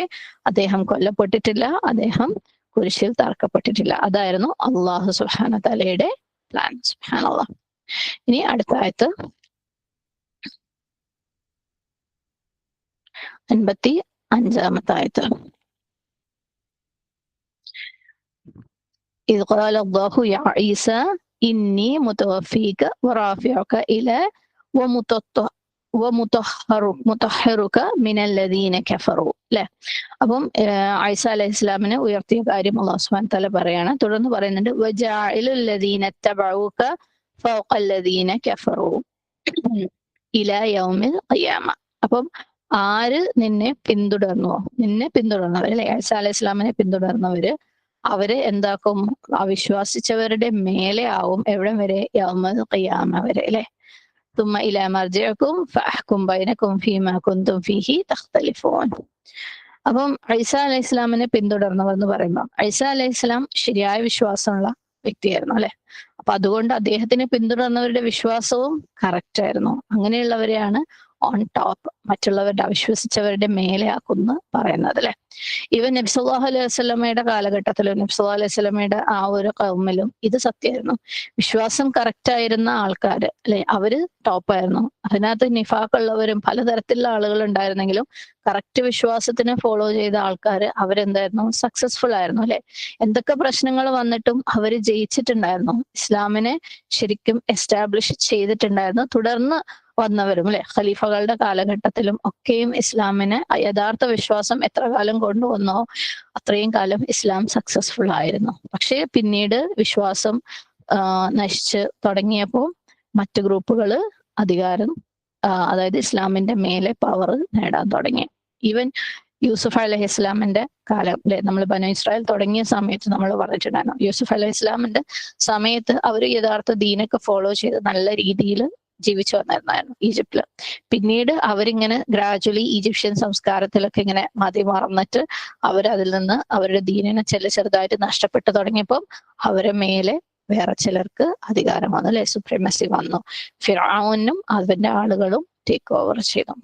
A: അദ്ദേഹം കൊല്ലപ്പെട്ടിട്ടില്ല, അദ്ദേഹം കുരിശിൽ തറക്കപ്പെട്ടിട്ടില്ല. അതായിരുന്നു അള്ളാഹു സുബ്ഹാനഹു തആലയുടെ പ്ലാൻ. സുബ്ഹാനല്ലാഹ്. ഇനി അടുത്ത ആയത്ത് 55-ാമത്തെ ആയത്ത്. إذ قال الله يا عيسى إني متوفيك ورافعك إلى ومطهرك من الذين كفروا. അല്ലെ, അപ്പം ഐസ അലൈഹി ഇസ്ലാമിനെ ഉയർത്തിയ കാര്യം അല്ലാഹു സുബ്ഹാനഹു വ തആല പറയാണ്. തുടർന്ന് പറയുന്നുണ്ട് വജാഇലുൽ ലദീന തബഊക ഫൗഖൽ ലദീന കഫറു ഇലാ യൗമിൽ ഖിയാമ. അപ്പം ആര് നിന്നെ പിന്തുടർന്നവർ അല്ലെ, ഐസ അലൈഹി ഇസ്ലാമിനെ പിന്തുടർന്നവര് അവര് എന്താക്കും, അവിശ്വാസിച്ചവരുടെ മേലെ ആവും. എവിടം വരെ? യൗമൽ ഖിയാമ വരെ അല്ലെ. തുമ്മ ഇലാ മർജിഅകും ഫഅഹ്കും ബൈനകും ഫീമാ കുന്തും ഫീഹി തഖ്തലിഫൂൻ. അപ്പം ഐസ അലൈഹി ഇസ്ലാമിനെ പിന്തുടർന്നവർ എന്ന് പറയുമ്പോൾ ഐസ അലൈഹി ഇസ്ലാം ശരിയായ വിശ്വാസമുള്ള വ്യക്തിയായിരുന്നു അല്ലെ. അപ്പൊ അതുകൊണ്ട് അദ്ദേഹത്തിനെ പിന്തുടർന്നവരുടെ വിശ്വാസവും കറക്റ്റ് ആയിരുന്നു. അങ്ങനെയുള്ളവരെയാണ് ഓൺ ടോപ്പ്, മറ്റുള്ളവരുടെ അവിശ്വസിച്ചവരുടെ മേലെ ആക്കുന്നു പറയുന്നത് അല്ലെ. ഇവൻ നബി സല്ലല്ലാഹു അലൈഹി വസല്ലമയുടെ കാലഘട്ടത്തിലും നബി സല്ലല്ലാഹു അലൈഹി വസല്ലമയുടെ ആ ഒരു ഖൗമിലും ഇത് സത്യമായിരുന്നു. വിശ്വാസം കറക്റ്റ് ആയിരുന്ന ആൾക്കാര് അല്ലെ, അവര് ടോപ്പായിരുന്നു. അതിനകത്ത് നിഫാഖുള്ളവരും പലതരത്തിലുള്ള ആളുകൾ ഉണ്ടായിരുന്നെങ്കിലും കറക്റ്റ് വിശ്വാസത്തിനെ ഫോളോ ചെയ്ത ആൾക്കാര് അവരെന്തായിരുന്നു, സക്സസ്ഫുൾ ആയിരുന്നു അല്ലെ. എന്തൊക്കെ പ്രശ്നങ്ങൾ വന്നിട്ടും അവര് ജയിച്ചിട്ടുണ്ടായിരുന്നു, ഇസ്ലാമിനെ ശരിക്കും എസ്റ്റാബ്ലിഷ് ചെയ്തിട്ടുണ്ടായിരുന്നു. തുടർന്ന് വന്നവരും അല്ലെ, ഖലീഫകളുടെ കാലഘട്ടത്തിലും ഒക്കെയും ഇസ്ലാമിന് യഥാർത്ഥ വിശ്വാസം എത്ര കാലം കൊണ്ടുവന്നോ അത്രയും കാലം ഇസ്ലാം സക്സസ്ഫുൾ ആയിരുന്നു. പക്ഷേ പിന്നീട് വിശ്വാസം നശിച്ച് തുടങ്ങിയപ്പോൾ മറ്റു ഗ്രൂപ്പുകൾ അധികാരം, അതായത് ഇസ്ലാമിന്റെ മേലെ പവർ നേടാൻ തുടങ്ങി. ഈവൻ യൂസുഫ് അലൈഹി ഇസ്ലാമിന്റെ കാലം അല്ലെ, നമ്മൾ ബനൂ ഇസ്രായേൽ തുടങ്ങിയ സമയത്ത് നമ്മൾ പറഞ്ഞിട്ടുണ്ടായിരുന്നു, യൂസുഫ് അലൈഹി ഇസ്ലാമിന്റെ സമയത്ത് അവർ യഥാർത്ഥ ദീനൊക്കെ ഫോളോ ചെയ്ത് നല്ല രീതിയിൽ ജീവിച്ചു വന്നിരുന്നായിരുന്നു ഈജിപ്തില്. പിന്നീട് അവരിങ്ങനെ ഗ്രാജുവലി ഈജിപ്ഷ്യൻ സംസ്കാരത്തിലൊക്കെ ഇങ്ങനെ മറന്നിട്ട് അവരതിൽ നിന്ന് അവരുടെ ദീനിനെ ചെറുതായിട്ട് നഷ്ടപ്പെട്ടു തുടങ്ങിയപ്പം അവരെ മേലെ വേറെ ചിലർക്ക് അധികാരം വന്നു അല്ലെ, സുപ്രീമസി വന്നു. ഫിർഔനും അവന്റെ ആളുകളും ടേക്ക് ഓവർ ചെയ്തു.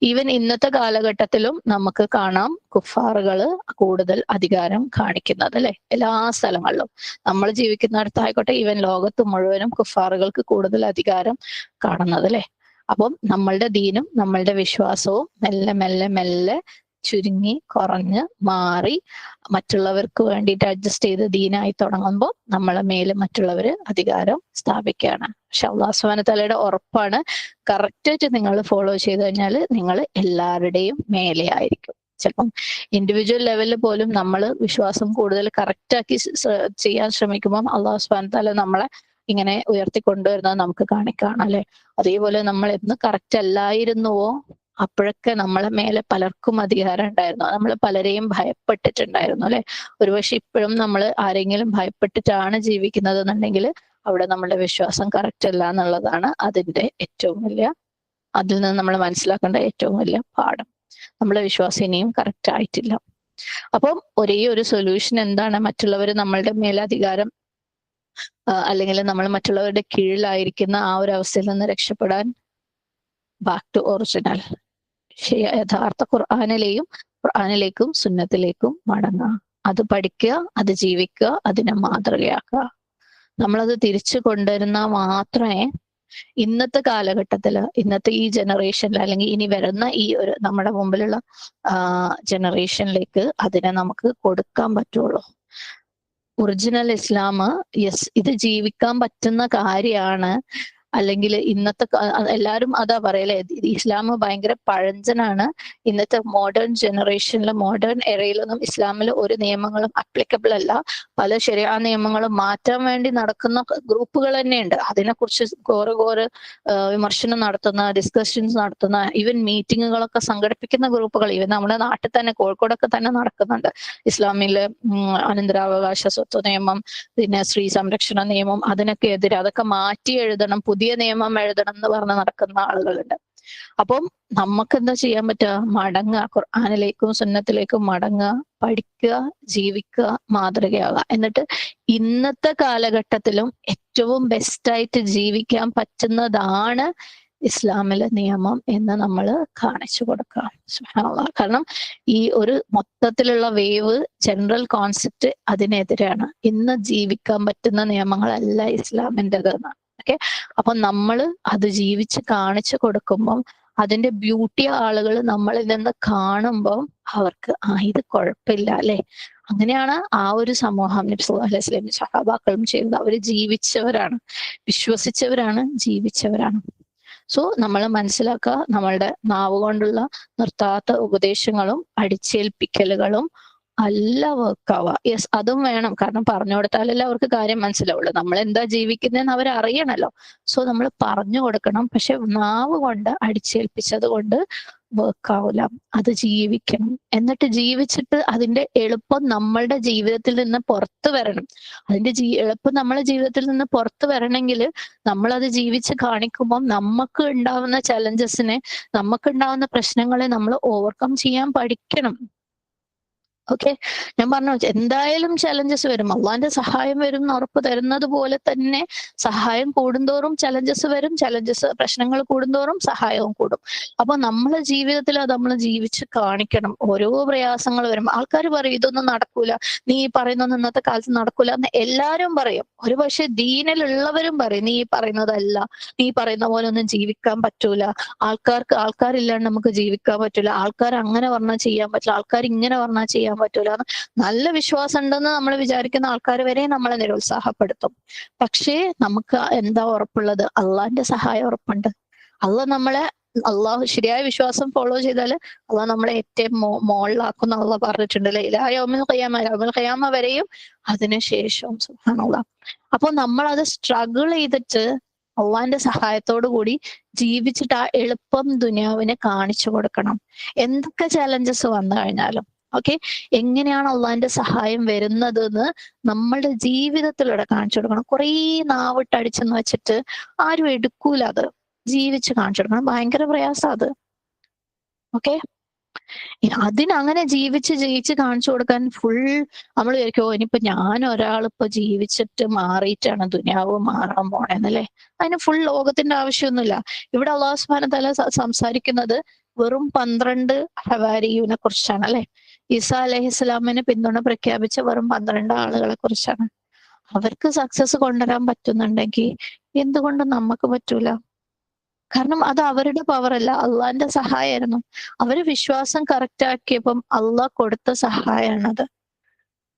A: ഈവൻ ഇന്നത്തെ കാലഘട്ടത്തിലും നമുക്ക് കാണാം കുഫാറുകള് കൂടുതൽ അധികാരം കാണിക്കുന്നത് അല്ലെ, എല്ലാ സ്ഥലങ്ങളിലും. നമ്മൾ ജീവിക്കുന്നിടത്തായിക്കോട്ടെ, ഈവൻ ലോകത്ത് മുഴുവനും കുഫാറുകൾക്ക് കൂടുതൽ അധികാരം കാണുന്നത് അല്ലെ. അപ്പം നമ്മളുടെ ദീനും നമ്മളുടെ വിശ്വാസവും മെല്ലെ മെല്ലെ മെല്ലെ ചുരുങ്ങി കുറഞ്ഞ് മാറി മറ്റുള്ളവർക്ക് വേണ്ടിയിട്ട് അഡ്ജസ്റ്റ് ചെയ്ത് ദീനായി തുടങ്ങുമ്പോൾ നമ്മളെ മേലെ മറ്റുള്ളവര് അധികാരം സ്ഥാപിക്കുകയാണ്. പക്ഷെ അല്ലാഹു സുബ്ഹാനഹു തആലയുടെ ഉറപ്പാണ്, കറക്റ്റായിട്ട് നിങ്ങൾ ഫോളോ ചെയ്ത് കഴിഞ്ഞാൽ നിങ്ങൾ എല്ലാവരുടെയും മേലെ ആയിരിക്കും. ചിലപ്പം ഇൻഡിവിജ്വൽ ലെവലിൽ പോലും നമ്മൾ വിശ്വാസം കൂടുതൽ കറക്റ്റാക്കി ചെയ്യാൻ ശ്രമിക്കുമ്പോൾ അല്ലാഹു സുബ്ഹാനഹു തആല നമ്മളെ ഇങ്ങനെ ഉയർത്തിക്കൊണ്ടുവരുന്നത് നമുക്ക് കാണാം അല്ലെ. അതേപോലെ നമ്മൾ എന്ന് കറക്റ്റ് അല്ലായിരുന്നുവോ അപ്പോഴൊക്കെ നമ്മളെ മേലെ പലർക്കും അധികാരം ഉണ്ടായിരുന്നു, നമ്മൾ പലരെയും ഭയപ്പെട്ടിട്ടുണ്ടായിരുന്നു അല്ലെ. ഒരുപക്ഷെ ഇപ്പോഴും നമ്മൾ ആരെങ്കിലും ഭയപ്പെട്ടിട്ടാണ് ജീവിക്കുന്നത് എന്നുണ്ടെങ്കിൽ അവിടെ നമ്മളുടെ വിശ്വാസം കറക്റ്റ് അല്ല എന്നുള്ളതാണ് അതിന്റെ ഏറ്റവും വലിയ, അതിൽ നിന്ന് നമ്മൾ മനസ്സിലാക്കേണ്ട ഏറ്റവും വലിയ പാഠം. നമ്മളെ വിശ്വാസം ഇനിയും കറക്റ്റ് ആയിട്ടില്ല. അപ്പം ഒരേ ഒരു സൊല്യൂഷൻ എന്താണ്, മറ്റുള്ളവർ നമ്മളുടെ മേലെ അധികാരം അല്ലെങ്കിൽ നമ്മൾ മറ്റുള്ളവരുടെ കീഴിലായിരിക്കുന്ന ആ ഒരു അവസ്ഥയിൽ നിന്ന് രക്ഷപ്പെടാൻ ബാക്ക് ടു ഒറിജിനൽ, യഥാർത്ഥ ഖുർആനിലേക്കും സുന്നത്തിലേക്കും മടങ്ങുക, അത് പഠിക്കുക, അത് ജീവിക്കുക, അതിനെ മാതൃകയാക്കുക. നമ്മളത് തിരിച്ചു കൊണ്ടുവരുന്ന മാത്രമേ ഇന്നത്തെ കാലഘട്ടത്തില്, ഇന്നത്തെ ഈ ജനറേഷനിൽ, അല്ലെങ്കിൽ ഇനി വരുന്ന ഈ ഒരു നമ്മുടെ മുമ്പിലുള്ള ജനറേഷനിലേക്ക് അതിനെ നമുക്ക് കൊടുക്കാൻ പറ്റുള്ളൂ. ഒറിജിനൽ ഇസ്ലാം, യെസ്, ഇത് ജീവിക്കാൻ പറ്റുന്ന കാര്യമാണ്. അല്ലെങ്കിൽ ഇന്നത്തെ എല്ലാരും അതാ പറയലേ, ഇസ്ലാം ഭയങ്കര പഴഞ്ചനാണ്. ഇന്നത്തെ മോഡേൺ ജനറേഷനിൽ, മോഡേൺ എറയിലൊന്നും ഇസ്ലാമിൽ ഒരു നിയമങ്ങളും അപ്ലിക്കബിൾ അല്ല. പല ശരിയാ നിയമങ്ങളും മാറ്റാൻ വേണ്ടി നടക്കുന്ന ഗ്രൂപ്പുകൾ തന്നെയുണ്ട്. അതിനെക്കുറിച്ച് ഘോര വിമർശനം നടത്തുന്ന, ഡിസ്കഷൻസ് നടത്തുന്ന, ഈവൻ മീറ്റിങ്ങുകളൊക്കെ സംഘടിപ്പിക്കുന്ന ഗ്രൂപ്പുകൾ ഈവൻ നമ്മുടെ നാട്ടിൽ തന്നെ, കോഴിക്കോടൊക്കെ തന്നെ നടക്കുന്നുണ്ട്. ഇസ്ലാമിലെ അനന്തരാവകാശ സ്വത്ത് നിയമം, പിന്നെ സ്ത്രീ സംരക്ഷണ നിയമം, അതിനൊക്കെ എതിരെ അതൊക്കെ മാറ്റി എഴുതണം, പുതിയ നിയമം എഴുതണം എന്ന് പറഞ്ഞ് നടക്കുന്ന ആളുകളുണ്ട്. അപ്പം നമുക്ക് എന്താ ചെയ്യാൻ പറ്റുക? മടങ്ങുക, ഖുർആനിലേക്കും സുന്നത്തിലേക്കും മടങ്ങുക, പഠിക്കുക, ജീവിക്കുക, മാതൃകയാകുക. എന്നിട്ട് ഇന്നത്തെ കാലഘട്ടത്തിലും ഏറ്റവും ബെസ്റ്റായിട്ട് ജീവിക്കാൻ പറ്റുന്നതാണ് ഇസ്ലാമിലെ നിയമം എന്ന് നമ്മൾ കാണിച്ചു കൊടുക്കുക. സുബ്ഹാനല്ലാഹ്. കാരണം ഈ ഒരു മൊത്തത്തിലുള്ള വേവ്, ജനറൽ കോൺസെപ്റ്റ് അതിനെതിരാണ്. ഇന്ന് ജീവിക്കാൻ പറ്റുന്ന നിയമങ്ങളല്ല ഇസ്ലാമിൻ്റെതെന്ന്. ഓക്കെ, അപ്പൊ നമ്മൾ അത് ജീവിച്ച് കാണിച്ചു കൊടുക്കുമ്പം അതിന്റെ ബ്യൂട്ടി ആളുകൾ നമ്മളിൽ നിന്ന് കാണുമ്പോൾ അവർക്ക് ഇത് കുഴപ്പമില്ല അല്ലെ. അങ്ങനെയാണ് ആ ഒരു സമൂഹം നബി സല്ലല്ലാഹു അലൈഹി വസല്ലം സഹാബാക്കളും ചെയ്തത്. അവര് ജീവിച്ചവരാണ്, വിശ്വസിച്ചവരാണ്, ജീവിച്ചവരാണ്. സോ നമ്മൾ മനസ്സിലാക്കുക, നമ്മളുടെ നാവ് കൊണ്ടുള്ള നിർത്താത്ത ഉപദേശങ്ങളും അടിച്ചേൽപ്പിക്കലുകളും അല്ല വർക്കാവുക. യെസ്, അതും വേണം. കാരണം പറഞ്ഞു കൊടുത്താലല്ലേ അവർക്ക് കാര്യം മനസ്സിലാവുള്ളൂ. നമ്മൾ എന്താ ജീവിക്കുന്നതെന്ന് അവരറിയണല്ലോ. സോ നമ്മൾ പറഞ്ഞു കൊടുക്കണം. പക്ഷെ നാവ് കൊണ്ട് അടിച്ചേൽപ്പിച്ചത് കൊണ്ട് വർക്കാവില്ല. അത് ജീവിക്കണം. എന്നിട്ട് ജീവിച്ചിട്ട് അതിന്റെ എളുപ്പം നമ്മളുടെ ജീവിതത്തിൽ നിന്ന് പുറത്തു വരണം. അതിന്റെ എളുപ്പം നമ്മളെ ജീവിതത്തിൽ നിന്ന് പുറത്തു വരണമെങ്കിൽ നമ്മളത് ജീവിച്ച് കാണിക്കുമ്പോൾ നമുക്ക് ഉണ്ടാവുന്ന ചലഞ്ചസിനെ, നമുക്ക് ഉണ്ടാവുന്ന പ്രശ്നങ്ങളെ നമ്മൾ ഓവർകം ചെയ്യാൻ പഠിക്കണം. ഓക്കെ, ഞാൻ പറഞ്ഞു എന്തായാലും ചലഞ്ചസ് വരും. അള്ളാന്റെ സഹായം വരും എന്ന് ഉറപ്പ് തരുന്നത് പോലെ തന്നെ സഹായം കൂടുന്തോറും ചലഞ്ചസ് വരും, പ്രശ്നങ്ങൾ കൂടുന്തോറും സഹായവും കൂടും. അപ്പൊ നമ്മളെ ജീവിതത്തിൽ അത് നമ്മൾ ജീവിച്ച് കാണിക്കണം. ഓരോ പ്രയാസങ്ങൾ വരും, ആൾക്കാർ പറയും ഇതൊന്നും നടക്കൂല, നീ പറയുന്നൊന്നും ഇന്നത്തെ കാലത്ത് നടക്കൂല എന്ന് എല്ലാരും പറയും. ഒരു പക്ഷെ ദീനിലുള്ളവരും പറയും നീ പറയുന്നതല്ല, നീ പറയുന്ന പോലെ ഒന്നും ജീവിക്കാൻ പറ്റൂല, ആൾക്കാരില്ലാണ്ട് നമുക്ക് ജീവിക്കാൻ പറ്റൂല, ആൾക്കാർ അങ്ങനെ പറഞ്ഞാൽ ചെയ്യാൻ പറ്റില്ല, ആൾക്കാർ ഇങ്ങനെ പറഞ്ഞാൽ ചെയ്യാൻ പറ്റൂല. നല്ല വിശ്വാസം ഉണ്ടെന്ന് നമ്മൾ വിചാരിക്കുന്ന ആൾക്കാർ വരെ നമ്മളെ നിരുത്സാഹപ്പെടുത്തും. പക്ഷേ നമുക്ക് എന്താ ഉറപ്പുള്ളത്? അള്ളാന്റെ സഹായം ഉറപ്പുണ്ട്. അള്ളാഹു ശരിയായ വിശ്വാസം ഫോളോ ചെയ്താൽ അള്ളാഹ് നമ്മളെ ഏറ്റവും മോളിലാക്കുന്ന അള്ളാഹ് പറഞ്ഞിട്ടുണ്ട്. യൗമുൽ ഖിയാമ വരെയും അതിനുശേഷവും. സുബ്ഹാനല്ലാഹ്. അപ്പൊ നമ്മൾ അത് സ്ട്രഗിൾ ചെയ്തിട്ട് അള്ളാന്റെ സഹായത്തോടു കൂടി ജീവിച്ചിട്ട് ആ എളുപ്പം ദുനിയാവിനെ കാണിച്ചു കൊടുക്കണം. എന്തൊക്കെ ചലഞ്ചസ് വന്നു കഴിഞ്ഞാലും. ഓക്കെ, എങ്ങനെയാണ് അള്ളാന്റെ സഹായം വരുന്നത് എന്ന് നമ്മളുടെ ജീവിതത്തിലൂടെ കാണിച്ചു കൊടുക്കണം. കുറേ നാവിട്ടടിച്ചെന്ന് വെച്ചിട്ട് ആരും എടുക്കൂല. അത് ജീവിച്ച് കാണിച്ചു കൊടുക്കണം. ഭയങ്കര പ്രയാസം അത്. ഓക്കെ, അതിനങ്ങനെ ജയിച്ച് കാണിച്ചു കൊടുക്കാൻ നമ്മൾ വിചാരിക്കും ഇനിയിപ്പോ ഞാൻ ഒരാളിപ്പോ ജീവിച്ചിട്ട് മാറിയിട്ടാണ് ദുനിയാവ് മാറാൻ പോണേന്നല്ലേ. അതിന് ലോകത്തിന്റെ ആവശ്യമൊന്നുമില്ല. ഇവിടെ അള്ളാഹു സുബ്ഹാനഹു വ തആല സംസാരിക്കുന്നത് വെറും 12 ഹവാരിയൂനെ കുറിച്ചാണ് അല്ലെ. ഈസാ അലൈഹിസ്സലാമിന് പിന്തുണ പ്രഖ്യാപിച്ച വെറും 12 ആളുകളെ കുറിച്ചാണ്. അവർക്ക് സക്സസ് കൊണ്ടുവരാൻ പറ്റുന്നുണ്ടെങ്കിൽ എന്തുകൊണ്ട് നമുക്ക് പറ്റൂല? കാരണം അത് അവരുടെ പവറല്ല, അള്ളാന്റെ സഹായമായിരുന്നു. അവര് വിശ്വാസം കറക്റ്റ് ആക്കിയപ്പം അള്ളാഹ് കൊടുത്ത സഹായമാണത്.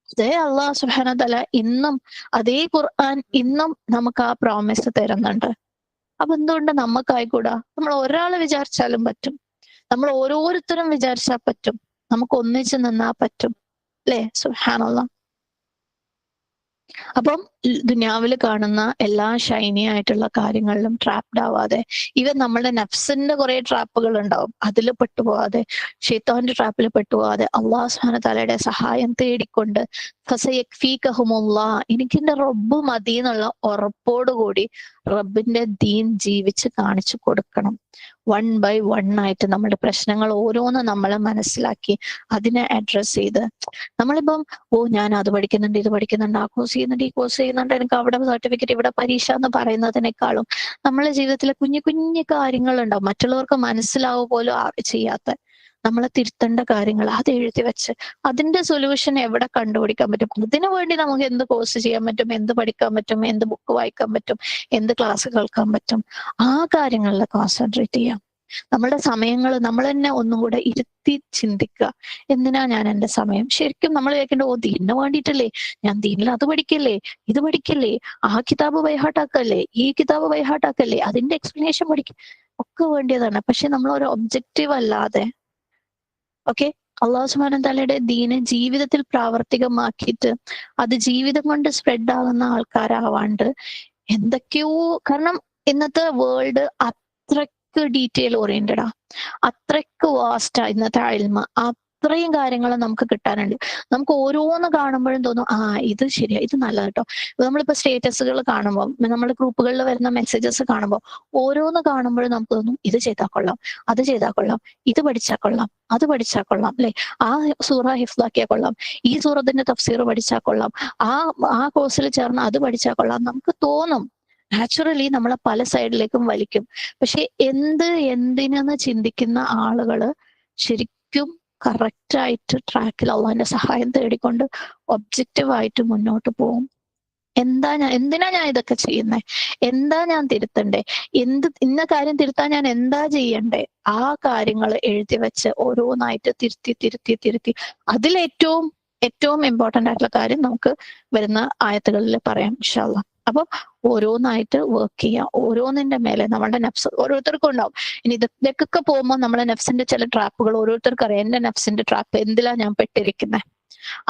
A: അതേ അള്ളാഹു സുബ്ഹാനഹു വ തആല ഇന്നും അതേ ഖുർആൻ ഇന്നും നമുക്ക് ആ പ്രോമിസ് തരുന്നുണ്ട്. അപ്പൊ എന്തുകൊണ്ട് നമുക്കായിക്കൂടാ? നമ്മൾ ഒരാള് വിചാരിച്ചാലും പറ്റും, നമ്മൾ ഓരോരുത്തരും വിചാരിച്ചാൽ പറ്റും, നമുക്ക് ഒന്നിച്ച് നിന്നാ പറ്റും അല്ലെ. സുബ്ഹാനല്ലാഹ്. അപ്പം ദുനിയാവിൽ കാണുന്ന എല്ലാ ഷൈനി ആയിട്ടുള്ള കാര്യങ്ങളിലും ട്രാപ്ഡ് ആവാതെ, ഈവൻ നമ്മളുടെ നഫ്സിന്റെ കുറെ ട്രാപ്പുകൾ ഉണ്ടാവും, അതിൽ പെട്ടുപോകാതെ, ഷെയ്ത്താന്റെ ട്രാപ്പിൽ പെട്ടുപോകാതെ അള്ളാഹു സുബ്ഹാനഹു വ തആലയുടെ സഹായം തേടിക്കൊണ്ട് എനിക്ക് എന്റെ റബ്ബ് മതി എന്നുള്ള ഉറപ്പോടുകൂടി റബ്ബിന്റെ ദീൻ ജീവിച്ച് കാണിച്ചു കൊടുക്കണം. 1 by 1 ആയിട്ട് നമ്മുടെ പ്രശ്നങ്ങൾ ഓരോന്ന് നമ്മളെ മനസ്സിലാക്കി അതിനെ അഡ്രസ് ചെയ്ത്, നമ്മളിപ്പം ഞാൻ അത് പഠിക്കുന്നുണ്ട്, ഇത് പഠിക്കുന്നുണ്ട്, ആ കോഴ്സ് ചെയ്യുന്നുണ്ട്, ഈ കോഴ്സ് ചെയ്യുന്നുണ്ട്, എനിക്ക് അവിടെ സർട്ടിഫിക്കറ്റ്, ഇവിടെ പരീക്ഷ എന്ന് പറയുന്നതിനേക്കാളും നമ്മളെ ജീവിതത്തിലെ കുഞ്ഞു കുഞ്ഞു കാര്യങ്ങളുണ്ടാവും മറ്റുള്ളവർക്ക് മനസ്സിലാവുക പോലും ചെയ്യാത്ത. നമ്മളെ തിരുത്തേണ്ട കാര്യങ്ങൾ അത് എഴുതി വെച്ച് അതിന്റെ സൊല്യൂഷൻ എവിടെ കണ്ടുപിടിക്കാൻ പറ്റും, അതിനു വേണ്ടി നമുക്ക് എന്ത് കോഴ്സ് ചെയ്യാൻ പറ്റും, എന്ത് പഠിക്കാൻ പറ്റും, എന്ത് ബുക്ക് വായിക്കാൻ പറ്റും, എന്ത് ക്ലാസ് കേൾക്കാൻ പറ്റും, ആ കാര്യങ്ങളിൽ കോൺസെൻട്രേറ്റ് ചെയ്യാം. നമ്മളുടെ സമയങ്ങൾ നമ്മൾ തന്നെ ഒന്നും കൂടെ ഇരുത്തി ചിന്തിക്കുക. എന്തിനാ ഞാൻ എന്റെ സമയം, ശരിക്കും നമ്മൾ കേൾക്കേണ്ട, ഓ ദീനിന് വേണ്ടിയിട്ടല്ലേ, ഞാൻ ദീനിൽ അത് പഠിക്കല്ലേ, ഇത് പഠിക്കല്ലേ, ആ കിതാബ് ബൈഹാട്ടാക്കല്ലേ, ഈ കിതാബ് ബൈഹാട്ടാക്കല്ലേ, അതിന്റെ എക്സ്പ്ലനേഷൻ പഠിക്കും, ഒക്കെ വേണ്ടിയതാണ്. പക്ഷെ നമ്മൾ ഒരു ഒബ്ജക്റ്റീവ് അല്ലാതെ ഓക്കെ അള്ളാഹു സുബ്ഹാനഹു തആലയുടെ ദീന് ജീവിതത്തിൽ പ്രാവർത്തികമാക്കിയിട്ട് അത് ജീവിതം കൊണ്ട് സ്പ്രെഡ് ആകുന്ന ആൾക്കാരാവാണ്ട് എന്തൊക്കെയോ, കാരണം ഇന്നത്തെ വേൾഡ് അത്രയ്ക്ക് ഡീറ്റെയിൽ ഓറിയന്റഡാ, അത്രയ്ക്ക് വാസ്റ്റാ ഇന്നത്തെ ഇൽമ, അത്രയും കാര്യങ്ങൾ നമുക്ക് കിട്ടാനുണ്ട്. നമുക്ക് ഓരോന്ന് കാണുമ്പോഴും തോന്നും ആ ഇത് ശരിയാ, ഇത് നല്ലത് കേട്ടോ. നമ്മളിപ്പോ സ്റ്റേറ്റസുകൾ കാണുമ്പോൾ, നമ്മുടെ ഗ്രൂപ്പുകളിൽ വരുന്ന മെസ്സേജസ് കാണുമ്പോൾ, ഓരോന്ന് കാണുമ്പോഴും നമുക്ക് തോന്നും ഇത് ചെയ്താൽ കൊള്ളാം, അത് ചെയ്താൽ കൊള്ളാം, ഇത് പഠിച്ചാൽ കൊള്ളാം, അത് പഠിച്ചാൽ കൊള്ളാം, അല്ലെ, ആ സൂറ ഹിഫ്ലാക്കിയാൽ കൊള്ളാം, ഈ സൂറത്തിന്റെ തഫ്സീർ പഠിച്ചാൽ കൊള്ളാം, ആ കോഴ്സിൽ ചേർന്ന് അത് പഠിച്ചാൽ കൊള്ളാം, നമുക്ക് തോന്നും. നാച്ചുറലി നമ്മളെ പല സൈഡിലേക്കും വലിക്കും. പക്ഷെ എന്തിനെന്ന് ചിന്തിക്കുന്ന ആളുകള് ശരിക്കും കറക്റ്റ് ആയിട്ട് ട്രാക്കിൽ അള്ളാഹിന്റെ സഹായം തേടിക്കൊണ്ട് ഒബ്ജക്റ്റീവായിട്ട് മുന്നോട്ട് പോകും. എന്തിനാ ഞാൻ ഇതൊക്കെ ചെയ്യുന്നേ, എന്താ ഞാൻ തിരുത്തണ്ടേ, ഇന്ന കാര്യം തിരുത്താൻ ഞാൻ എന്താ ചെയ്യണ്ടേ, ആ കാര്യങ്ങൾ എഴുതി വെച്ച് ഓരോന്നായിട്ട് തിരുത്തി ഏറ്റവും ഇമ്പോർട്ടന്റ് ആയിട്ടുള്ള കാര്യം നമുക്ക് വരുന്ന ആയത്തുകളിൽ പറയാം ഇൻഷാ അല്ലാഹ്. അപ്പൊ ഓരോന്നായിട്ട് വർക്ക് ചെയ്യാം, ഓരോന്നിന്റെ മേലെ നമ്മളുടെ നഫ്സ് ഓരോരുത്തർക്കും ഉണ്ടാവും. ഇനി ഇതൊക്കെ പോകുമ്പോൾ നമ്മളെ നഫ്സിന്റെ ചില ട്രാപ്പുകൾ ഓരോരുത്തർക്കും അറിയാം. എന്റെ നഫ്സിന്റെ ട്രാപ്പ് എന്തിലാ ഞാൻ പെട്ടിരിക്കുന്നത്,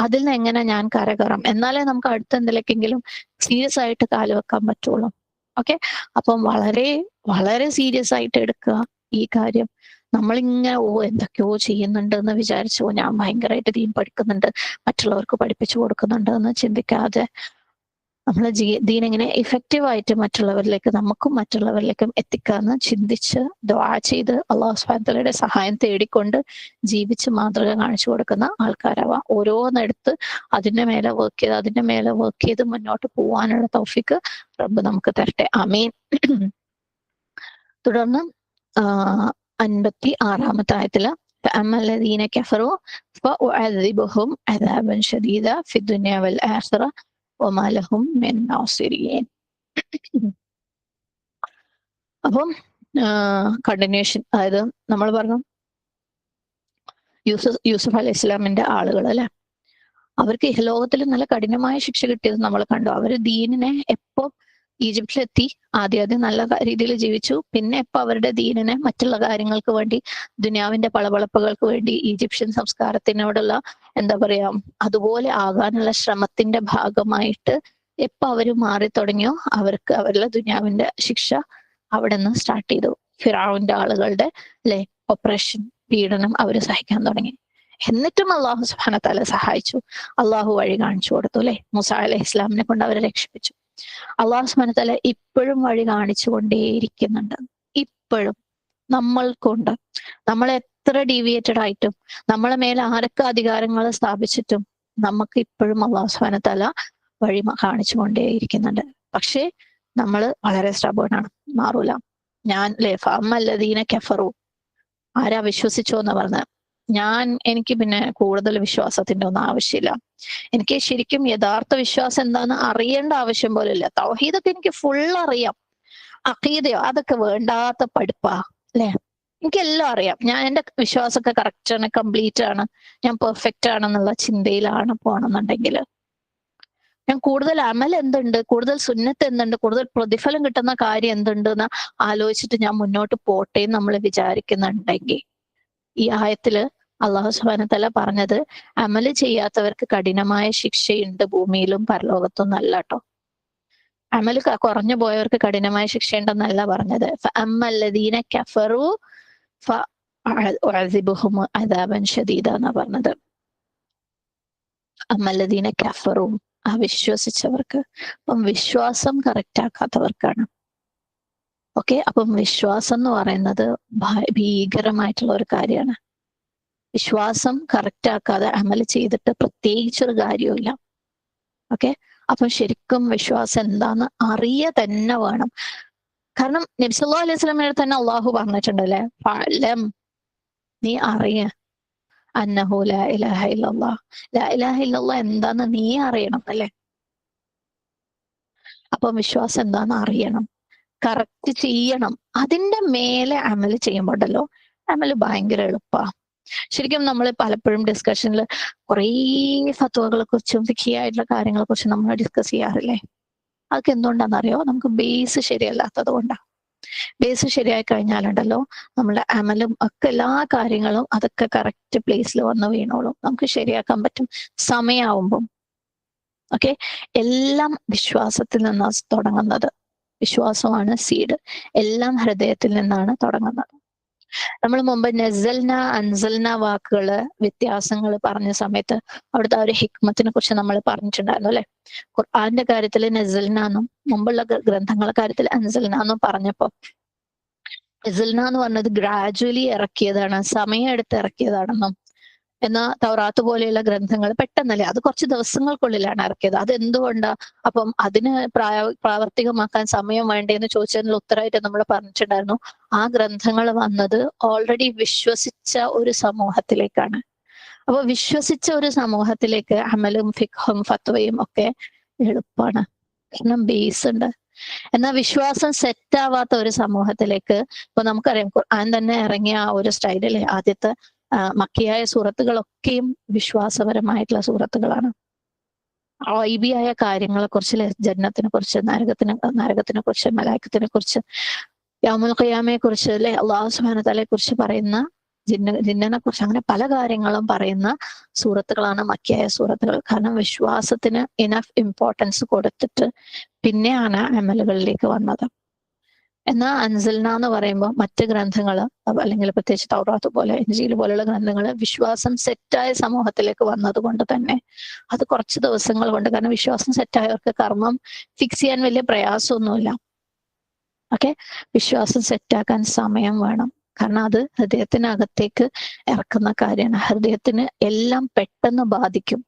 A: അതിൽ നിന്ന് എങ്ങനെ ഞാൻ കരകയറാം, എന്നാലേ നമുക്ക് അടുത്ത എന്തിലേക്കെങ്കിലും സീരിയസ് ആയിട്ട് കാലുവെക്കാൻ പറ്റുള്ളൂ. ഓക്കെ, അപ്പം വളരെ വളരെ സീരിയസ് ആയിട്ട് എടുക്കുക ഈ കാര്യം. നമ്മളിങ്ങനെ എന്തൊക്കെയോ ചെയ്യുന്നുണ്ട് എന്ന് വിചാരിച്ചു ഞാൻ ഭയങ്കരമായിട്ട് ദീൻ പഠിക്കുന്നുണ്ട്, മറ്റുള്ളവർക്ക് പഠിപ്പിച്ചു കൊടുക്കുന്നുണ്ട് എന്ന് ചിന്തിക്കാതെ നമ്മളെ ദീൻ എങ്ങനെ ഇഫക്റ്റീവായിട്ട് നമുക്കും മറ്റുള്ളവരിലേക്കും എത്തിക്കാന്ന് ചിന്തിച്ച് ദുആ ചെയ്ത് അള്ളാഹു സുബ്ഹാനഹു വതആലയുടെ സഹായം തേടിക്കൊണ്ട് ജീവിച്ച് മാതൃക കാണിച്ചു കൊടുക്കുന്ന ആൾക്കാരാവാം. ഓരോന്നെടുത്ത് അതിന്റെ മേലെ വർക്ക് ചെയ്ത് മുന്നോട്ട് പോവാനുള്ള തൗഫീക്ക് റബ്ബ് നമുക്ക് തരട്ടെ. ആമീൻ. തുടർന്ന് 56-ാമത്തെ ആയത്തില് فأما الذين كفروا فأعذبهم عذابا شديدا في الدنيا والآخرة وما لهم من ناصرين. അപ്പം കണ്ടിന്യൂഷൻ, അതായത് നമ്മൾ പറഞ്ഞു യൂസുഫ് അലൈഹി ഇസ്ലാമിന്റെ ആളുകൾ അല്ലെ, അവർക്ക് ഇഹലോകത്തിൽ നല്ല കഠിനമായ ശിക്ഷ കിട്ടിയത് നമ്മൾ കണ്ടു. അവര് ദീനിനെ എപ്പോ ഈജിപ്തിലെത്തി ആദ്യം നല്ല രീതിയിൽ ജീവിച്ചു, പിന്നെ എപ്പോ അവരുടെ ദീനിനെ മറ്റുള്ള കാര്യങ്ങൾക്ക് വേണ്ടി, ദുനിയാവിന്റെ പളപളപ്പുകൾക്ക് വേണ്ടി, ഈജിപ്ഷ്യൻ സംസ്കാരത്തിനോടുള്ള എന്താ പറയാ അതുപോലെ ആകാനുള്ള ശ്രമത്തിന്റെ ഭാഗമായിട്ട് എപ്പോ അവര് മാറി തുടങ്ങിയോ അവർക്ക് അവരുടെ ദുനിയാവിന്റെ ശിക്ഷ അവിടെ നിന്ന് സ്റ്റാർട്ട് ചെയ്തു. ഫിറഔന്റെ ആളുകളുടെ അല്ലെ ഓപ്പറേഷൻ, പീഡനം അവര് സഹിക്കാൻ തുടങ്ങി. എന്നിട്ടും അള്ളാഹു സുബ്ഹാനഹു വതആല സഹായിച്ചു, അള്ളാഹു വഴി കാണിച്ചു കൊടുത്തു അല്ലെ. മൂസ അലൈഹി ഇസ്ലാമിനെ കൊണ്ട് അവരെ രക്ഷിപ്പിച്ചു. അള്ളാഹു സുബ്ഹാനഹു വതആല ഇപ്പോഴും വഴി കാണിച്ചു കൊണ്ടേയിരിക്കുന്നുണ്ട്. ഇപ്പോഴും നമ്മൾക്കുണ്ട്. നമ്മൾ എത്ര ഡീവിയേറ്റഡ് ആയിട്ടും നമ്മളെ മേലെ ആരൊക്കെ അധികാരങ്ങൾ സ്ഥാപിച്ചിട്ടും നമുക്ക് ഇപ്പോഴും അള്ളാഹു സുബ്ഹാനഹു വതആല വഴി കാണിച്ചു കൊണ്ടേയിരിക്കുന്നുണ്ട്. പക്ഷേ നമ്മൾ വളരെ സ്റ്റബേൺ, മാറൂല. ഞാൻ ഫഅമ്മല്ലദീന കഫറു, ആരാ വിശ്വസിച്ചോ എന്ന് പറഞ്ഞത്, എനിക്ക് പിന്നെ കൂടുതൽ വിശ്വാസത്തിന്റെ ഒന്നും ആവശ്യമില്ല. എനിക്ക് ശരിക്കും യഥാർത്ഥ വിശ്വാസം എന്താന്ന് അറിയേണ്ട ആവശ്യം പോലും ഇല്ല. തൗഹീദൊക്കെ എനിക്ക് ഫുൾ അറിയാം, അഖീദയോ അതൊക്കെ വേണ്ടാത്ത പഠിപ്പാ അല്ലെ. എനിക്കെല്ലാം അറിയാം, എന്റെ വിശ്വാസമൊക്കെ കറക്റ്റ് ആണ്, കംപ്ലീറ്റ് ആണ്, ഞാൻ പെർഫെക്റ്റ് ആണെന്നുള്ള ചിന്തയിലാണ് പോണെന്നുണ്ടെങ്കിൽ, ഞാൻ കൂടുതൽ അമൽ എന്തുണ്ട്, കൂടുതൽ സുന്നത്ത് എന്തുണ്ട്, കൂടുതൽ പ്രതിഫലം കിട്ടുന്ന കാര്യം എന്തുണ്ട് എന്ന് ആലോചിച്ചിട്ട് ഞാൻ മുന്നോട്ട് പോട്ടെ എന്ന് നമ്മൾ വിചാരിക്കുന്നുണ്ടെങ്കിൽ, ഈ ആയത്തില് അള്ളാഹു സുബ്ഹാനഹു വതആല പറഞ്ഞത് അമല് ചെയ്യാത്തവർക്ക് കഠിനമായ ശിക്ഷയുണ്ട് ഭൂമിയിലും പരലോകത്തും നല്ല കേട്ടോ. അമല് കുറഞ്ഞു പോയവർക്ക് കഠിനമായ ശിക്ഷയുണ്ടെന്നല്ല പറഞ്ഞത്. ഫഅമ്മല്ലദീന കഫറു ഫഅഅസിബുഹും അദാബൻ ശദീദ എന്നാ പറഞ്ഞത്. അമ്മല്ലദീന കഫറു, വിശ്വസിച്ചവർക്ക്. അപ്പം വിശ്വാസം കറക്റ്റ് ആക്കാത്തവർക്കാണ്. ഓക്കെ, അപ്പം വിശ്വാസം എന്ന് പറയുന്നത് ഭീകരമായിട്ടുള്ള ഒരു കാര്യമാണ്. വിശ്വാസം കറക്റ്റ് ആക്കാതെ അമൽ ചെയ്തിട്ട് പ്രത്യേകിച്ചൊരു കാര്യമില്ല. ഓക്കെ, അപ്പം ശരിക്കും വിശ്വാസം എന്താന്ന് അറിയ തന്നെ വേണം. കാരണം നബി സല്ലല്ലാഹു അലൈഹി വസല്ലമയുടെ തന്നെ അള്ളാഹു പറഞ്ഞിട്ടുണ്ടല്ലേ, ഫഅലം, നീ അറിയ, അന്നഹു ലാ ഇലാഹ ഇല്ലല്ലാഹ്. ലാ ഇലാഹ ഇല്ലല്ലാഹ് എന്താന്ന് നീ അറിയണം അല്ലേ? അപ്പം വിശ്വാസം എന്താന്ന് അറിയണം, കറക്റ്റ് ചെയ്യണം. അതിന്റെ മേലെ അമല് ചെയ്യുമ്പോണ്ടല്ലോ, അമല് ഭയങ്കര എളുപ്പാ. ശരിക്കും നമ്മൾ പലപ്പോഴും ഡിസ്കഷനിൽ കുറേ ഫത്വകളെ കുറിച്ചും ഫിഖിയായിട്ടുള്ള കാര്യങ്ങളെ കുറിച്ചും നമ്മൾ ഡിസ്കസ് ചെയ്യാറില്ലേ? അതൊക്കെ എന്തുകൊണ്ടാണെന്നറിയോ? നമുക്ക് ബേസ് ശരിയല്ലാത്തത് കൊണ്ടാണ്. ബേസ് ശരിയായി കഴിഞ്ഞാലുണ്ടല്ലോ, നമ്മുടെ അമലും ഒക്കെ എല്ലാ കാര്യങ്ങളും അതൊക്കെ കറക്റ്റ് പ്ലേസിൽ വന്ന് വീണോളും. നമുക്ക് ശരിയാക്കാൻ പറ്റും സമയാവുമ്പം. ഓക്കെ, എല്ലാം വിശ്വാസത്തിൽ നിന്നാണ് തുടങ്ങുന്നത്. വിശ്വാസമാണ് സീഡ്. എല്ലാം ഹൃദയത്തിൽ നിന്നാണ് തുടങ്ങുന്നത്. നമ്മൾ മുമ്പ് നസൽന അൻസൽന വാക്കുകള് വ്യത്യാസങ്ങൾ പറഞ്ഞ സമയത്ത് അവിടുത്തെ ഒരു ഹിക്മത്തിനെ കുറിച്ച് നമ്മൾ പറഞ്ഞിട്ടുണ്ടായിരുന്നു അല്ലെ? ഖുർആന്റെ കാര്യത്തിൽ നസൽന എന്നും മുമ്പുള്ള ഗ്രന്ഥങ്ങളുടെ കാര്യത്തിൽ അൻസൽന എന്നും പറഞ്ഞപ്പോ, നസൽന എന്ന് പറഞ്ഞത് ഗ്രാജുവലി ഇറക്കിയതാണ്, സമയം എടുത്ത് ഇറക്കിയതാണെന്നും, എന്നാൽ തൗറാത്ത് പോലെയുള്ള ഗ്രന്ഥങ്ങൾ പെട്ടെന്നല്ലേ, അത് കുറച്ച് ദിവസങ്ങൾക്കുള്ളിലാണ് ഇറക്കിയത്. അത് എന്തുകൊണ്ടാ? അപ്പം അതിന് പ്രാവർത്തികമാക്കാൻ സമയം വേണ്ടേന്ന് ചോദിച്ചതിനുള്ള ഉത്തരമായിട്ട് നമ്മൾ പറഞ്ഞിട്ടുണ്ടായിരുന്നു, ആ ഗ്രന്ഥങ്ങൾ വന്നത് ഓൾറെഡി വിശ്വസിച്ച ഒരു സമൂഹത്തിലേക്കാണ്. അപ്പൊ വിശ്വസിച്ച ഒരു സമൂഹത്തിലേക്ക് അമലും ഫിഖും ഫത്വയും ഒക്കെ എളുപ്പമാണ്, കാരണം ബേസ് ഉണ്ട്. എന്നാൽ വിശ്വാസം സെറ്റ് ആവാത്ത ഒരു സമൂഹത്തിലേക്ക്, ഇപ്പൊ നമുക്കറിയാം ഖുർആൻ തന്നെ ഇറങ്ങിയ ആ ഒരു സ്റ്റൈലിലെ ആദ്യത്തെ മക്കിയായ സൂറത്തുകളൊക്കെയും വിശ്വാസപരമായിട്ടുള്ള സൂറത്തുകളാണ്. ഐബിയായ കാര്യങ്ങളെ കുറിച്ച്, ജന്നത്തിനെ കുറിച്ച്, നരകത്തിനെ കുറിച്ച്, മലായിക്കത്തിനെ കുറിച്ച്, യൗമുൽ ഖിയാമയെ കുറിച്ച് അല്ലെ, അള്ളാഹു സുബ്ഹാനഹു വ തആലയെ കുറിച്ച് പറയുന്ന, ജിന്നിനെ കുറിച്ച്, അങ്ങനെ പല കാര്യങ്ങളും പറയുന്ന സൂറത്തുകളാണ് മക്കിയായ സൂറത്തുകൾ. കാരണം വിശ്വാസത്തിന് ഇനഫ് ഇമ്പോർട്ടൻസ് കൊടുത്തിട്ട് പിന്നെയാണ് അമലുകളിലേക്ക് വന്നത്. എന്നാൽ അൻസൽന എന്ന് പറയുമ്പോൾ മറ്റ് ഗ്രന്ഥങ്ങൾ, അല്ലെങ്കിൽ പ്രത്യേകിച്ച് തൗറാത്ത് പോലെ ഇൻജീൽ പോലുള്ള ഗ്രന്ഥങ്ങൾ വിശ്വാസം സെറ്റായ സമൂഹത്തിലേക്ക് വന്നത് കൊണ്ട് തന്നെ അത് കുറച്ച് ദിവസങ്ങൾ കൊണ്ട്, കാരണം വിശ്വാസം സെറ്റായവർക്ക് കർമ്മം ഫിക്സ് ചെയ്യാൻ വലിയ പ്രയാസമൊന്നുമില്ല. ഓക്കെ, വിശ്വാസം സെറ്റാക്കാൻ സമയം വേണം, കാരണം അത് ഹൃദയത്തിനകത്തേക്ക് ഇറക്കുന്ന കാര്യമാണ്. ഹൃദയത്തിന് എല്ലാം പെട്ടെന്ന് ബാധിക്കും,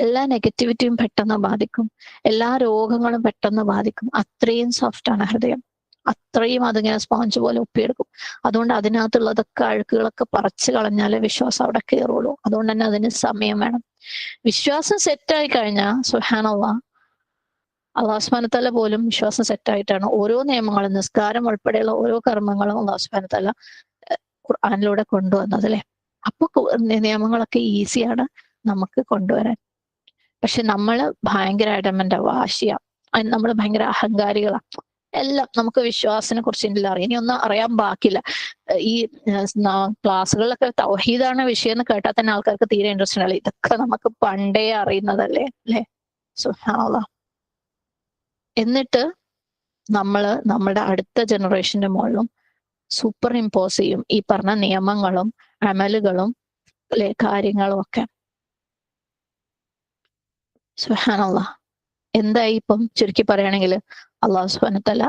A: എല്ലാ നെഗറ്റിവിറ്റിയും പെട്ടെന്ന് ബാധിക്കും, എല്ലാ രോഗങ്ങളും പെട്ടെന്ന് ബാധിക്കും. അത്രയും സോഫ്റ്റ് ആണ് ഹൃദയം, അത്രയും അതിങ്ങനെ സ്പോഞ്ച് പോലെ ഒപ്പിയെടുക്കും. അതുകൊണ്ട് അതിനകത്തുള്ളതൊക്കെ അഴുക്കുകളൊക്കെ പറിച്ചു കളഞ്ഞാലേ വിശ്വാസം അവിടെ കയറുള്ളൂ. അതുകൊണ്ട് തന്നെ അതിന് സമയം വേണം. വിശ്വാസം സെറ്റായി കഴിഞ്ഞാൽ സുബ്ഹാനല്ലാഹ്, അല്ലാഹു സുബ്ഹാനഹു വ തആല പോലും വിശ്വാസം സെറ്റായിട്ടാണ് ഓരോ നിയമങ്ങളും, നിസ്കാരം ഉൾപ്പെടെയുള്ള ഓരോ കർമ്മങ്ങളും അല്ലാഹു സുബ്ഹാനഹു വ തആല ഖുർആനിലൂടെ കൊണ്ടുവന്നത് അല്ലെ. അപ്പൊ നിയമങ്ങളൊക്കെ ഈസിയാണ് നമുക്ക് കൊണ്ടുവരാൻ. പക്ഷെ നമ്മള് ഭയങ്കര അഡമന്റാ, വാശിയാ, നമ്മൾ ഭയങ്കര അഹങ്കാരികളാണ്. എല്ലാം നമുക്ക് വിശ്വാസത്തിനെ കുറിച്ച് ഇല്ല അറിയാം, ഇനി ഒന്നും അറിയാൻ ബാക്കിയില്ല. ഈ ക്ലാസ്സുകളിലൊക്കെ തൗഹീദാണ് വിഷയം എന്ന് കേട്ടാൽ തന്നെ ആൾക്കാർക്ക് തീരെ ഇൻട്രസ്റ്റ് ഉണ്ടാവില്ല. ഇതൊക്കെ നമുക്ക് പണ്ടേ അറിയുന്നതല്ലേ അല്ലെ? സുബ്ഹാനല്ലാഹ്. എന്നിട്ട് നമ്മള് നമ്മുടെ അടുത്ത ജനറേഷന്റെ മുകളിലും സൂപ്പർ ഇമ്പോസ് ചെയ്യും ഈ പറഞ്ഞ നിയമങ്ങളും അമലുകളും അല്ലെ, കാര്യങ്ങളും ഒക്കെ. സുബ്ഹാനല്ലാഹ്. എന്തായി ഇപ്പം ചുരുക്കി പറയുകയാണെങ്കിൽ, അള്ളാഹു സുബ്ഹാനഹു വ തആല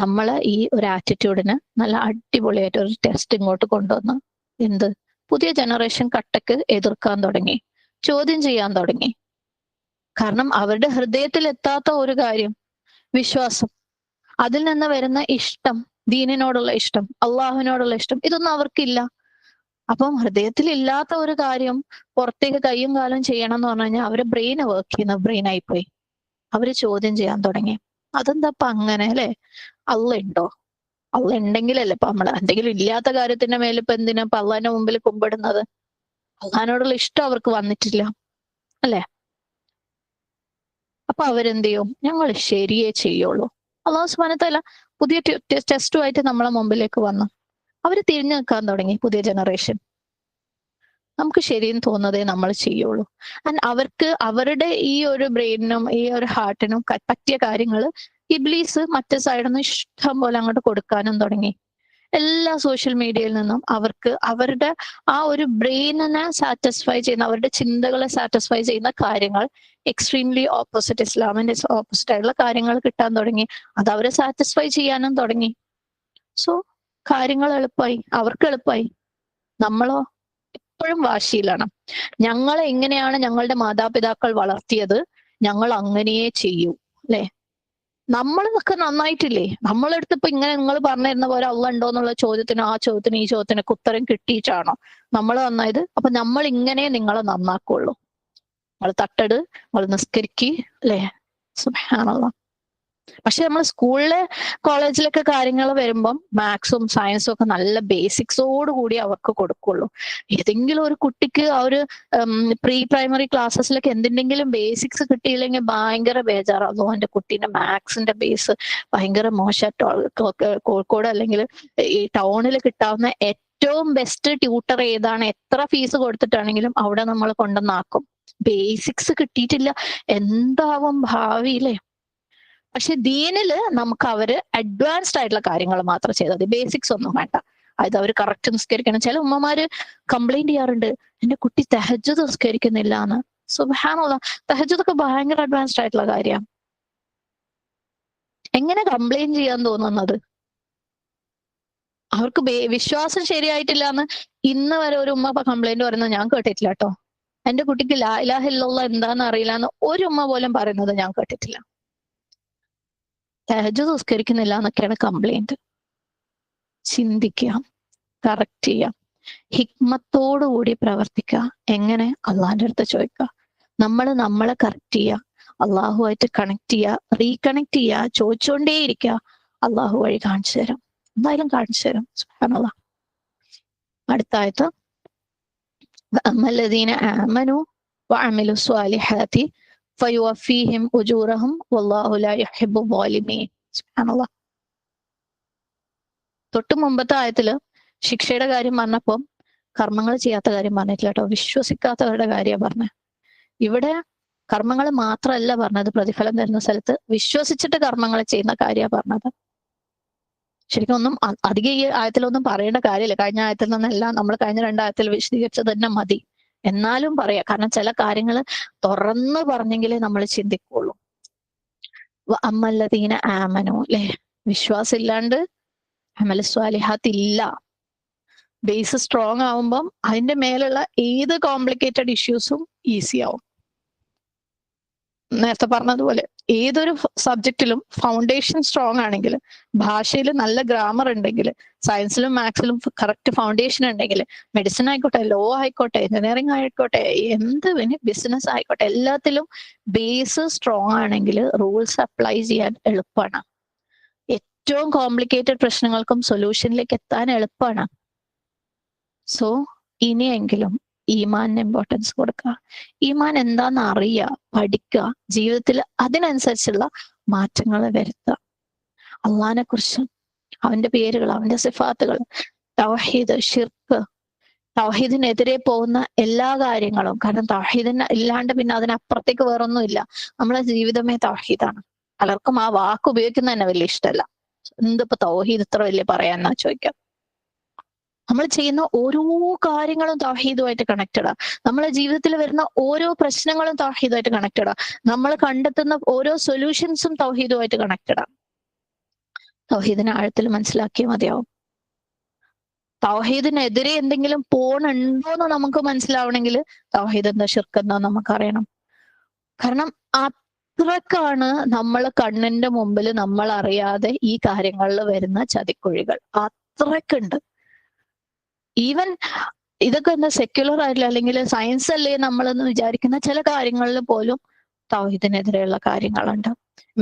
A: നമ്മളെ ഈ ഒരു ആറ്റിറ്റ്യൂഡിന് നല്ല അടിപൊളിയായിട്ട് ഒരു ടെസ്റ്റ് ഇങ്ങോട്ട് കൊണ്ടുവന്നു. എന്ത്? പുതിയ ജനറേഷൻ കട്ടക്ക് എതിർക്കാൻ തുടങ്ങി, ചോദ്യം ചെയ്യാൻ തുടങ്ങി. കാരണം അവരുടെ ഹൃദയത്തിൽ എത്താത്ത ഒരു കാര്യം, വിശ്വാസം, അതിൽ നിന്ന് വരുന്ന ഇഷ്ടം, ദീനിനോടുള്ള ഇഷ്ടം, അള്ളാഹുവിനോടുള്ള ഇഷ്ടം, ഇതൊന്നും അവർക്കില്ല. അപ്പം ഹൃദയത്തിൽ ഇല്ലാത്ത ഒരു കാര്യം പുറത്തേക്ക് കയ്യും കാലം ചെയ്യണം എന്ന് പറഞ്ഞു കഴിഞ്ഞാൽ അവരെ ബ്രെയിന് വർക്ക് ചെയ്യുന്ന ബ്രെയിൻ ആയിപ്പോയി. അവര് ചോദ്യം ചെയ്യാൻ തുടങ്ങി. അതെന്താ അങ്ങനെ അല്ലെ? അള്ള ഉണ്ടോ? അള്ള ഉണ്ടെങ്കിലല്ലേ ഇപ്പൊ നമ്മള്, എന്തെങ്കിലും ഇല്ലാത്ത കാര്യത്തിന്റെ മേലിപ്പോ ഇപ്പൊ എന്തിനാ ഇപ്പൊ അള്ളാന്റെ മുമ്പിൽ കുമ്പിടുന്നത്? അള്ളഹാനോടുള്ള ഇഷ്ടം അവർക്ക് വന്നിട്ടില്ല അല്ലെ? അപ്പൊ അവരെന്ത് ചെയ്യും? ഞങ്ങൾ ശരിയേ ചെയ്യുള്ളൂ. അള്ളാഹു സുബ്ഹാനഹു വ തആല പുതിയ ടെസ്റ്റുമായിട്ട് നമ്മളെ മുമ്പിലേക്ക് വന്നു. അവര് തിരിഞ്ഞു നിൽക്കാൻ തുടങ്ങി. പുതിയ ജനറേഷൻ, നമുക്ക് ശരിയെന്ന് തോന്നുന്നതേ നമ്മൾ ചെയ്യുള്ളൂ. ആൻഡ് അവർക്ക് അവരുടെ ഈ ഒരു ബ്രെയിനിനും ഈ ഒരു ഹാർട്ടിനും പറ്റിയ കാര്യങ്ങൾ ഇബ്ലീസ് മറ്റേ സൈഡിൽ നിന്ന് ഇഷ്ടം പോലെ അങ്ങോട്ട് കൊടുക്കാനും തുടങ്ങി. എല്ലാ സോഷ്യൽ മീഡിയയിൽ നിന്നും അവർക്ക് അവരുടെ ആ ഒരു ബ്രെയിനിനെ സാറ്റിസ്ഫൈ ചെയ്യുന്ന, അവരുടെ ചിന്തകളെ സാറ്റിസ്ഫൈ ചെയ്യുന്ന കാര്യങ്ങൾ, എക്സ്ട്രീംലി ഓപ്പോസിറ്റ്, ഇസ്ലാമിന്റെ ഓപ്പോസിറ്റ് ആയിട്ടുള്ള കാര്യങ്ങൾ കിട്ടാൻ തുടങ്ങി. അത് അവരെ സാറ്റിസ്ഫൈ ചെയ്യാനും തുടങ്ങി. സോ കാര്യങ്ങൾ എളുപ്പമായി, അവർക്ക് എളുപ്പമായി. നമ്മളോ എപ്പോഴും വാശിയിലാണ്. ഞങ്ങളെ എങ്ങനെയാണ് ഞങ്ങളുടെ മാതാപിതാക്കൾ വളർത്തിയത്, ഞങ്ങൾ അങ്ങനെയേ ചെയ്യൂ അല്ലെ? നമ്മളൊക്കെ നന്നായിട്ടില്ലേ? നമ്മളെടുത്ത് ഇപ്പൊ ഇങ്ങനെ നിങ്ങൾ പറഞ്ഞിരുന്ന പോലെ അള്ള ഉണ്ടോ എന്നുള്ള ചോദ്യത്തിന് ഈ ചോദ്യത്തിനൊക്കെ ഉത്തരം കിട്ടിയിട്ടാണോ നമ്മൾ നന്നായത്? അപ്പൊ നമ്മൾ ഇങ്ങനെ നിങ്ങളെ നന്നാക്കുള്ളൂ. നിങ്ങൾ തട്ടട്, നിങ്ങൾ നിസ്കരിക്ക്, അല്ലേ? സുബ്ഹാനല്ലാഹ്. പക്ഷെ നമ്മൾ സ്കൂളിലെ കോളേജിലൊക്കെ കാര്യങ്ങൾ വരുമ്പം മാത്സും സയൻസും ഒക്കെ നല്ല ബേസിക്സോട് കൂടി അവർക്ക് കൊടുക്കുള്ളൂ. ഏതെങ്കിലും ഒരു കുട്ടിക്ക് ആ ഒരു പ്രീ പ്രൈമറി ക്ലാസ്സസിലൊക്കെ എന്തിൻ്റെങ്കിലും ബേസിക്സ് കിട്ടിയില്ലെങ്കിൽ ഭയങ്കര ബേജാറാകുന്നു. എന്റെ കുട്ടീന്റെ മാത്സിന്റെ ബേസ് ഭയങ്കര മോശമായിട്ട് കോഴിക്കോട് അല്ലെങ്കിൽ ഈ ടൗണിൽ കിട്ടാവുന്ന ഏറ്റവും ബെസ്റ്റ് ട്യൂട്ടർ ഏതാണ്, എത്ര ഫീസ് കൊടുത്തിട്ടാണെങ്കിലും അവിടെ നമ്മൾ കൊണ്ടുവന്നാക്കും. ബേസിക്സ് കിട്ടിയിട്ടില്ല, എന്താവും ഭാവിയിലെ? പക്ഷെ ദീനില് നമുക്ക് അവര് അഡ്വാൻസ്ഡ് ആയിട്ടുള്ള കാര്യങ്ങൾ മാത്രം ചെയ്താൽ മതി, ബേസിക്സ് ഒന്നും വേണ്ട. അതായത് അവർ കറക്റ്റ് നിസ്കരിക്കണം. ചില ഉമ്മമാര് കംപ്ലൈന്റ് ചെയ്യാറുണ്ട്, എന്റെ കുട്ടി തഹജ്ജുദ് നിസ്കരിക്കുന്നില്ല എന്ന്. സുബ്ഹാനല്ലാഹ്, തഹജ്ജുദൊക്കെ ഭയങ്കര അഡ്വാൻസ്ഡ് ആയിട്ടുള്ള കാര്യമാണ്. എങ്ങനെ കംപ്ലൈന്റ് ചെയ്യാൻ തോന്നുന്നത്? അവർക്ക് വിശ്വാസം ശരിയായിട്ടില്ല എന്ന് ഇന്ന് വരെ ഒരു ഉമ്മ കംപ്ലൈന്റ് പറയുന്നത് ഞാൻ കേട്ടിട്ടില്ല കേട്ടോ. എന്റെ കുട്ടിക്ക് ലാ ഇലാഹ ഇല്ലല്ലാഹ് എന്താന്ന് അറിയില്ല എന്ന് ഒരു ഉമ്മ പോലും പറയുന്നത് ഞാൻ കേട്ടിട്ടില്ല. തഹജ്ജുദ് നിസ്കരിക്കുന്നില്ല എന്നൊക്കെയാണ് കംപ്ലൈന്റ്. ചിന്തിക്കുക, കറക്റ്റ് ചെയ്യുക, ഹിക്മത്തോടുകൂടി പ്രവർത്തിക്കുക. എങ്ങനെ? അള്ളാഹിന്റെ അടുത്ത് ചോദിക്കുക. നമ്മളെ കറക്റ്റ് ചെയ്യുക, അള്ളാഹുമായിട്ട് കണക്ട് ചെയ്യുക, റീകണക്ട് ചെയ്യുക, ചോദിച്ചുകൊണ്ടേയിരിക്കുക. അള്ളാഹു വഴി കാണിച്ചു തരും, എന്തായാലും കാണിച്ചു തരും. സുബ്ഹാനല്ലാഹ്. അടുത്ത ആയത്ത്, അമ്മല്ലദീന ആമനു വഅമിലു സ്വാലിഹാത്തി ഫയുവഫീഹിം ഉജൂറഹും വല്ലാഹു ലാ യുഹിബ്ബു ളാലിമീൻ. സുബ്ഹാനല്ലാഹ്. തൊട്ട് മുമ്പത്തെ ആയത്തില് ശിക്ഷയുടെ കാര്യം പറഞ്ഞപ്പോ കർമ്മങ്ങൾ ചെയ്യാത്ത കാര്യം പറഞ്ഞിട്ടില്ല കേട്ടോ, വിശ്വസിക്കാത്തവരുടെ കാര്യമാണ് പറഞ്ഞത്. ഇവിടെ കർമ്മങ്ങൾ മാത്രമല്ല പറഞ്ഞത്, പ്രതിഫലം തരുന്ന സ്ഥലത്ത് വിശ്വസിച്ചിട്ട് കർമ്മങ്ങൾ ചെയ്യുന്ന കാര്യമാണ് പറഞ്ഞത്. ശരിക്കും ഒന്നും അധികം ഈ ആയത്തിലൊന്നും പറയേണ്ട കാര്യമില്ല. കഴിഞ്ഞ ആയത്തിൽ നിന്നെല്ലാം നമ്മൾ കഴിഞ്ഞ 2 ആയത്തിൽ വിശദീകരിച്ചത് തന്നെ മതി. എന്നാലും പറയാം, കാരണം ചില കാര്യങ്ങൾ തുറന്ന് പറഞ്ഞെങ്കിലേ നമ്മൾ ചിന്തിക്കുള്ളൂ. അമ്മല്ലദീന ആമനു, അല്ലെ? വിശ്വാസം ഇല്ലാണ്ട് അമൽ സ്വാലിഹാത്ത് ഇല്ല. ബേസ് സ്ട്രോങ് ആവുമ്പം അതിന്റെ മേലുള്ള ഏത് കോംപ്ലിക്കേറ്റഡ് ഇഷ്യൂസും ഈസി ആവും. നേരത്തെ പറഞ്ഞതുപോലെ ഏതൊരു സബ്ജക്റ്റിലും ഫൗണ്ടേഷൻ സ്ട്രോങ് ആണെങ്കിൽ, ഭാഷയിൽ നല്ല ഗ്രാമർ ഉണ്ടെങ്കിൽ, സയൻസിലും മാത്സിലും കറക്റ്റ് ഫൗണ്ടേഷൻ ഉണ്ടെങ്കിൽ, മെഡിസിൻ ആയിക്കോട്ടെ, ലോ ആയിക്കോട്ടെ, എഞ്ചിനീയറിംഗ് ആയിക്കോട്ടെ, എന്ത് ബിസിനസ് ആയിക്കോട്ടെ, എല്ലാത്തിലും ബേസ് സ്ട്രോങ് ആണെങ്കിൽ റൂൾസ് അപ്ലൈ ചെയ്യാൻ എളുപ്പമാണ്. ഏറ്റവും കോംപ്ലിക്കേറ്റഡ് പ്രശ്നങ്ങൾക്കും സൊല്യൂഷനിലേക്ക് എത്താൻ എളുപ്പമാണ്. സോ ഇനിയെങ്കിലും ഈമാനിന് ഇമ്പോർട്ടൻസ് കൊടുക്കുക. ഈമാൻ എന്താന്ന് അറിയുക, പഠിക്കുക, ജീവിതത്തിൽ അതിനനുസരിച്ചുള്ള മാറ്റങ്ങൾ വരുത്തുക. അള്ളാഹിനെ കുറിച്ച്, അവന്റെ പേരുകൾ, അവന്റെ സിഫാത്തുകൾ, തൗഹീദ്, ഷിർക്ക്, തൗഹീദിനെതിരെ പോകുന്ന എല്ലാ കാര്യങ്ങളും. കാരണം തൗഹീദിന് ഇല്ലാണ്ട് പിന്നെ അതിനപ്പുറത്തേക്ക് വേറൊന്നുമില്ല. നമ്മളെ ജീവിതമേ തൗഹീദാണ്. പലർക്കും ആ വാക്ക് ഉപയോഗിക്കുന്ന തന്നെ വലിയ ഇഷ്ടമല്ല. എന്തിപ്പോ തൗഹീദ് ഇത്ര വലിയ പറയാന്നാ ചോദിക്കാം. നമ്മൾ ചെയ്യുന്ന ഓരോ കാര്യങ്ങളും തൗഹീദുമായിട്ട് കണക്റ്റഡാ. നമ്മളെ ജീവിതത്തിൽ വരുന്ന ഓരോ പ്രശ്നങ്ങളും തൗഹീദുമായിട്ട് കണക്റ്റഡാ. നമ്മൾ കണ്ടെത്തുന്ന ഓരോ സൊല്യൂഷൻസും തൗഹീദുമായിട്ട് കണക്റ്റഡാ. തൗഹീദിനെ ആഴത്തിൽ മനസ്സിലാക്കിയാൽ മതിയാവും. തൗഹീദിനെതിരെ എന്തെങ്കിലും പോണുണ്ടോന്ന് നമുക്ക് മനസ്സിലാവണമെങ്കിൽ തൗഹീദ് എന്താ, ഷിർക്ക് എന്താ നമുക്കറിയണം. കാരണം അത്രക്കാണ് നമ്മൾ കണ്ണിന്റെ മുമ്പിൽ നമ്മൾ അറിയാതെ ഈ കാര്യങ്ങളിൽ വരുന്ന ചതിക്കുഴികൾ അത്രക്കുണ്ട്. ഈവൻ ഇതൊക്കെ എന്താ സെക്യുലർ ആയിട്ടില്ല, അല്ലെങ്കിൽ സയൻസ് അല്ലേ നമ്മളെന്ന് വിചാരിക്കുന്ന ചില കാര്യങ്ങളിൽ പോലും തൗഹീദിനെതിരെയുള്ള കാര്യങ്ങളുണ്ട്.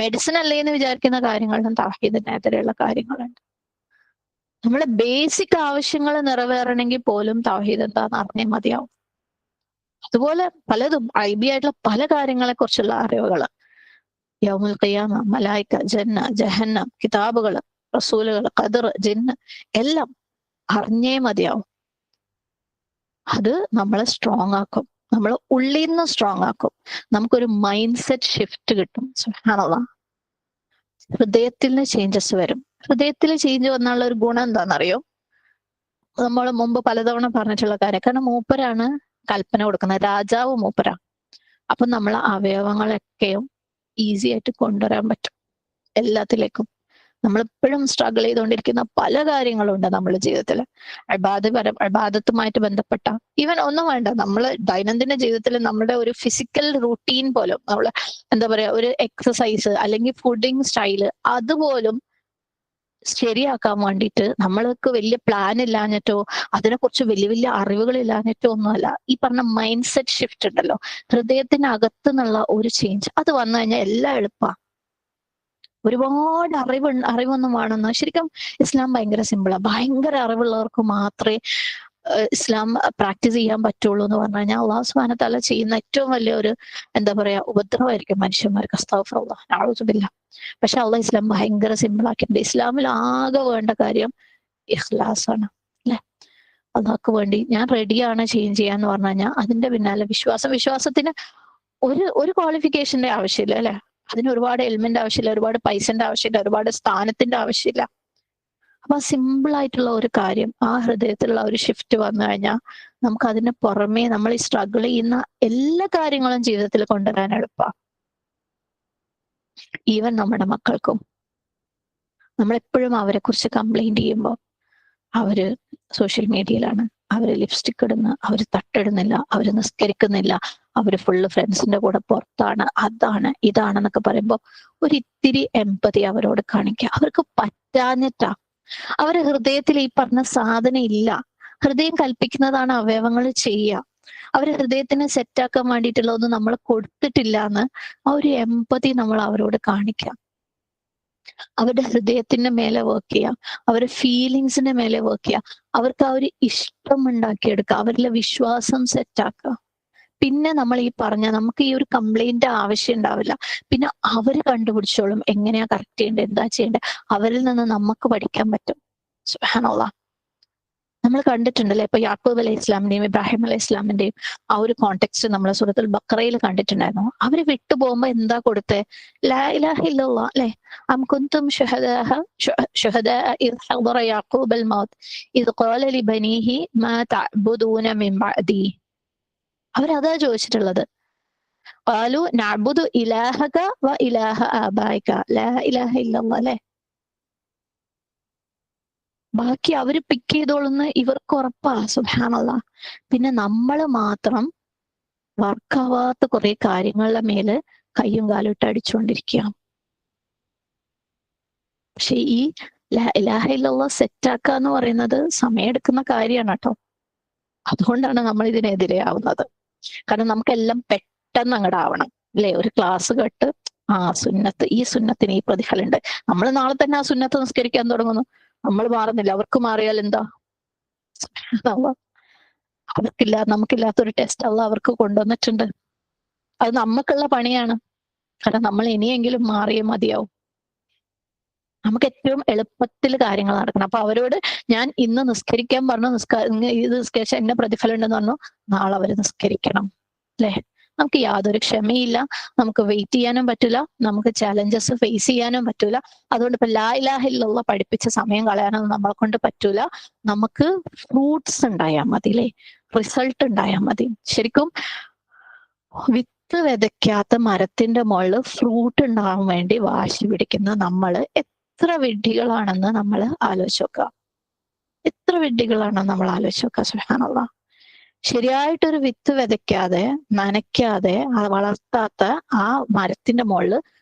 A: മെഡിസിൻ അല്ലേ എന്ന് വിചാരിക്കുന്ന കാര്യങ്ങളിലും തൗഹീദിനെതിരെയുള്ള കാര്യങ്ങളുണ്ട്. നമ്മളെ ബേസിക് ആവശ്യങ്ങൾ നിറവേറണമെങ്കിൽ പോലും തൗഹീദ് എന്താന്ന് അറിഞ്ഞാൽ മതിയാവും. അതുപോലെ പലതും ഐബി ആയിട്ടുള്ള പല കാര്യങ്ങളെ കുറിച്ചുള്ള അറിവുകൾ, യൗമുൽ ഖിയാമ, മലായിക്ക, ജന്ന, ജഹന്നം, കിതാബുകൾ, റസൂലുകൾ, ഖദർ, ജിന്ന് എല്ലാം അറിഞ്ഞേ മതിയാവും. അത് നമ്മളെ സ്ട്രോങ് ആക്കും, നമ്മൾ ഉള്ളിൽ നിന്ന് സ്ട്രോങ് ആക്കും. നമുക്കൊരു മൈൻഡ് സെറ്റ് ഷിഫ്റ്റ് കിട്ടും. സുബ്ഹാനല്ലാഹ്. ഹൃദയത്തിൽ നിന്ന് ചേഞ്ചസ് വരും. ഹൃദയത്തിൽ ചേഞ്ച് വന്നുള്ള ഒരു ഗുണം എന്താണെന്നറിയോ? നമ്മൾ മുമ്പ് പലതവണ പറഞ്ഞിട്ടുള്ള കാര്യം. കാരണം മൂപ്പരാണ് കൽപ്പന കൊടുക്കുന്നത്, രാജാവ് മൂപ്പരാ. അപ്പൊ നമ്മളെ അവയവങ്ങളൊക്കെയും ഈസി ആയിട്ട് കൊണ്ടുവരാൻ പറ്റും എല്ലാത്തിലേക്കും. നമ്മളെപ്പോഴും സ്ട്രഗിൾ ചെയ്തുകൊണ്ടിരിക്കുന്ന പല കാര്യങ്ങളുണ്ട് നമ്മുടെ ജീവിതത്തിൽ. അബാദത്തുമായിട്ട് ബന്ധപ്പെട്ട ഈവൻ ഒന്നും വേണ്ട, നമ്മൾ ദൈനംദിന ജീവിതത്തിൽ നമ്മുടെ ഒരു ഫിസിക്കൽ റൂട്ടീൻ പോലും, നമ്മൾ എന്താ പറയാ, ഒരു എക്സസൈസ് അല്ലെങ്കിൽ ഫുഡിങ് സ്റ്റൈല് അതുപോലും ശരിയാക്കാൻ വേണ്ടിയിട്ട് നമ്മൾക്ക് വലിയ പ്ലാൻ ഇല്ലാഞ്ഞിട്ടോ അതിനെക്കുറിച്ച് വലിയ വലിയ അറിവുകൾ ഇല്ലാഞ്ഞിട്ടോ ഒന്നുമല്ല. ഈ പറഞ്ഞ മൈൻഡ് സെറ്റ് ഷിഫ്റ്റ് ഉണ്ടല്ലോ, ഹൃദയത്തിനകത്ത് നിന്നുള്ള ഒരു ചേഞ്ച്, അത് വന്നു കഴിഞ്ഞാൽ എല്ലാം എളുപ്പമാണ്. ഒരുപാട് അറിവൊന്നും വേണമെന്ന്. ശരിക്കും ഇസ്ലാം ഭയങ്കര സിമ്പിളാണ്. ഭയങ്കര അറിവുള്ളവർക്ക് മാത്രമേ ഇസ്ലാം പ്രാക്ടീസ് ചെയ്യാൻ പറ്റുള്ളൂ എന്ന് പറഞ്ഞു കഴിഞ്ഞാൽ അള്ളാഹു സുബ്ഹാനഹു വ തആല ചെയ്യുന്ന ഏറ്റവും വലിയ ഒരു എന്താ പറയാ ഉപദ്രവമായിരിക്കും മനുഷ്യന്മാർക്ക്. അസ്തഗ്ഫിറുല്ലാഹ്, നഊദു ബില്ലാഹ്. പക്ഷെ അള്ളാഹ് ഇസ്ലാം ഭയങ്കര സിമ്പിൾ ആക്കിയിട്ടുണ്ട്. ഇസ്ലാമിൽ ആകെ വേണ്ട കാര്യം ഇഖ്ലാസ് ആണ്, അല്ലെ? അള്ളാഹ്ക്ക് വേണ്ടി ഞാൻ റെഡിയാണ് ചേഞ്ച് ചെയ്യാന്ന് പറഞ്ഞു കഴിഞ്ഞാൽ അതിന്റെ പിന്നാലെ വിശ്വാസത്തിന് ഒരു ക്വാളിഫിക്കേഷന്റെ ആവശ്യമില്ല, അല്ലെ? അതിന് ഒരുപാട് എലിമെന്റ് ആവശ്യമില്ല, ഒരുപാട് പൈസന്റെ ആവശ്യമില്ല, ഒരുപാട് സ്ഥാനത്തിന്റെ ആവശ്യമില്ല. അപ്പൊ സിമ്പിൾ ആയിട്ടുള്ള ഒരു കാര്യം, ആ ഹൃദയത്തിലുള്ള ഒരു ഷിഫ്റ്റ് വന്നു കഴിഞ്ഞാൽ നമുക്ക് അതിന് പുറമേ നമ്മൾ ഈ സ്ട്രഗിൾ ചെയ്യുന്ന എല്ലാ കാര്യങ്ങളും ജീവിതത്തിൽ കൊണ്ടുവരാൻ എളുപ്പമാണ്. ഈവൻ നമ്മുടെ മക്കൾക്കും. നമ്മളെപ്പോഴും അവരെ കുറിച്ച് കംപ്ലൈന്റ് ചെയ്യുമ്പോൾ അവര് സോഷ്യൽ മീഡിയയിലാണ്, അവര് ലിപ്സ്റ്റിക് ഇടുന്ന, അവര് തട്ടിടുന്നില്ല, അവര് നിസ്കരിക്കുന്നില്ല, അവര് ഫുള്ള് ഫ്രണ്ട്സിന്റെ കൂടെ പുറത്താണ്, അതാണ് ഇതാണെന്നൊക്കെ പറയുമ്പോൾ ഒരിത്തിരി എമ്പതി അവരോട് കാണിക്കുക. അവർക്ക് പറ്റാഞ്ഞിട്ടാ. അവരുടെ ഹൃദയത്തിൽ ഈ പറഞ്ഞ സാധനം ഇല്ല. ഹൃദയം കൽപ്പിക്കുന്നതാണ് അവയവങ്ങൾ ചെയ്യുക. അവര് ഹൃദയത്തിനെ സെറ്റാക്കാൻ വേണ്ടിയിട്ടുള്ള ഒന്നും നമ്മൾ കൊടുത്തിട്ടില്ല എന്ന് ആ ഒരു എമ്പതി നമ്മൾ അവരോട് കാണിക്കാം. അവരുടെ ഹൃദയത്തിന്റെ മേലെ വർക്ക് ചെയ്യുക, അവരുടെ ഫീലിങ്സിന്റെ മേലെ വർക്ക് ചെയ്യുക, അവർക്ക് ആ ഒരു ഇഷ്ടം ഉണ്ടാക്കിയെടുക്കുക, അവരിലെ വിശ്വാസം സെറ്റാക്കുക. പിന്നെ നമ്മൾ ഈ പറഞ്ഞ നമുക്ക് ഈ ഒരു കംപ്ലൈന്റ് ആവശ്യം ഉണ്ടാവില്ല. പിന്നെ അവര് കണ്ടുപിടിച്ചോളും എങ്ങനെയാ കറക്റ്റ് ചെയ്യേണ്ടത്, എന്താ ചെയ്യേണ്ടത്. അവരിൽ നിന്ന് നമുക്ക് പഠിക്കാൻ പറ്റും. സുബ്ഹാനല്ലാഹ്. നമ്മൾ കണ്ടിട്ടുണ്ടല്ലേ, ഇപ്പൊ യാക്കൂബ് അലൈഹി ഇസ്ലാമിന്റെയും ഇബ്രാഹിം അലൈഹി ഇസ്ലാമിന്റെയും ആ ഒരു കോണ്ടെക്സ്റ്റ് നമ്മൾ സൂറത്തുൽ ബഖറയിൽ കണ്ടിട്ടുണ്ടായിരുന്നു. അവര് വിട്ടുപോകുമ്പോ എന്താ കൊടുത്തേ? ലാ ഇലാഹ ഇല്ലല്ലാഹ്, അല്ലെ? അം കുന്തും ശുഹദാ ഇദ് ഹദറ യാക്കൂബൽ മൗത്ത് ഇദ് ഖാല ലിബനീഹി മാ തഅബുദൂന മിൻ ബഅദി. അവരതാ ചോദിച്ചിട്ടുള്ളത്. ഖാലു നഅബുദു ഇലാഹക വ ഇലാഹ ആബായിക ലാ ഇലാഹ ഇല്ലല്ലാഹ്, അല്ലെ? ബാക്കി അവര് പിക്ക് ചെയ്തോളുന്ന ഇവർക്ക് ഉറപ്പാ. സുബ്ഹാനല്ലാഹ്. പിന്നെ നമ്മൾ മാത്രം വർക്കാവാത്ത കുറെ കാര്യങ്ങളുടെ മേല് കയ്യും കാലും ഇട്ട് അടിച്ചുകൊണ്ടിരിക്കുക. പക്ഷെ ഈ ലാ ഇലാഹ ഇല്ലല്ലാഹ് സെറ്റാക്കുക എന്ന് പറയുന്നത് സമയമെടുക്കുന്ന കാര്യമാണ് കേട്ടോ. അതുകൊണ്ടാണ് നമ്മൾ ഇതിനെതിരെ ആവുന്നത്. കാരണം നമുക്കെല്ലാം പെട്ടെന്ന് അങ്ങോട്ട് ആവണം, അല്ലെ? ഒരു ക്ലാസ് കേട്ട് സുന്നത്ത്, ഈ സുന്നത്തിന് ഈ പ്രതിഫലമുണ്ട്, നമ്മൾ നാളെ തന്നെ ആ സുന്നത്ത് നിസ്കരിക്കാൻ തുടങ്ങുന്നു. നമ്മൾ മാറുന്നില്ല. അവർക്ക് മാറിയാൽ എന്താ? നമുക്കില്ലാത്തൊരു ടെസ്റ്റ് അള്ളാഹ് അവർക്ക് കൊണ്ടുവന്നിട്ടുണ്ട്. അത് നമുക്കുള്ള പണിയാണ്. കാരണം നമ്മൾ ഇനിയെങ്കിലും മാറിയേ മതിയാവും. നമുക്ക് ഏറ്റവും എളുപ്പത്തിൽ കാര്യങ്ങൾ നടക്കണം. അപ്പൊ അവരോട് ഞാൻ ഇന്ന് നിസ്കരിക്കാൻ പറഞ്ഞു, ഇത് നിസ്കരിച്ച എന്നെ പ്രതിഫലം ഉണ്ടെന്ന് പറഞ്ഞു, നാളെ അവര് നിസ്കരിക്കണം, അല്ലെ? നമുക്ക് യാതൊരു ക്ഷമയില്ല, നമുക്ക് വെയിറ്റ് ചെയ്യാനും പറ്റില്ല, നമുക്ക് ചാലഞ്ചസ് ഫേസ് ചെയ്യാനും പറ്റൂല. അതുകൊണ്ട് ഇപ്പൊ ലാ ഇലാഹ ഇല്ലല്ലാഹ് പഠിപ്പിച്ച സമയം കളയാനൊന്നും നമ്മളെ കൊണ്ട് പറ്റൂല. നമുക്ക് ഫ്രൂട്ട്സ് ഉണ്ടായാൽ മതി, അല്ലെ? റിസൾട്ട് ഉണ്ടായാൽ മതി. ശരിക്കും വിത്ത് വിതയ്ക്കാത്ത മരത്തിന്റെ മുകളിൽ ഫ്രൂട്ട് ഉണ്ടാവാൻ വേണ്ടി വാശി പിടിക്കുന്ന നമ്മള് എത്ര വിഡ്ഢികളാണെന്ന് നമ്മൾ ആലോചിച്ച് നോക്കുക. എത്ര വിഡ്ഢികളാണെന്ന് നമ്മൾ ആലോചിച്ച് നോക്കുക. സുബ്ഹാനല്ലാഹ്. ശരിയായിട്ടൊരു വിത്ത് വിതയ്ക്കാതെ, നനയ്ക്കാതെ, വളർത്താത്ത ആ മരത്തിന്റെ മുകളിൽ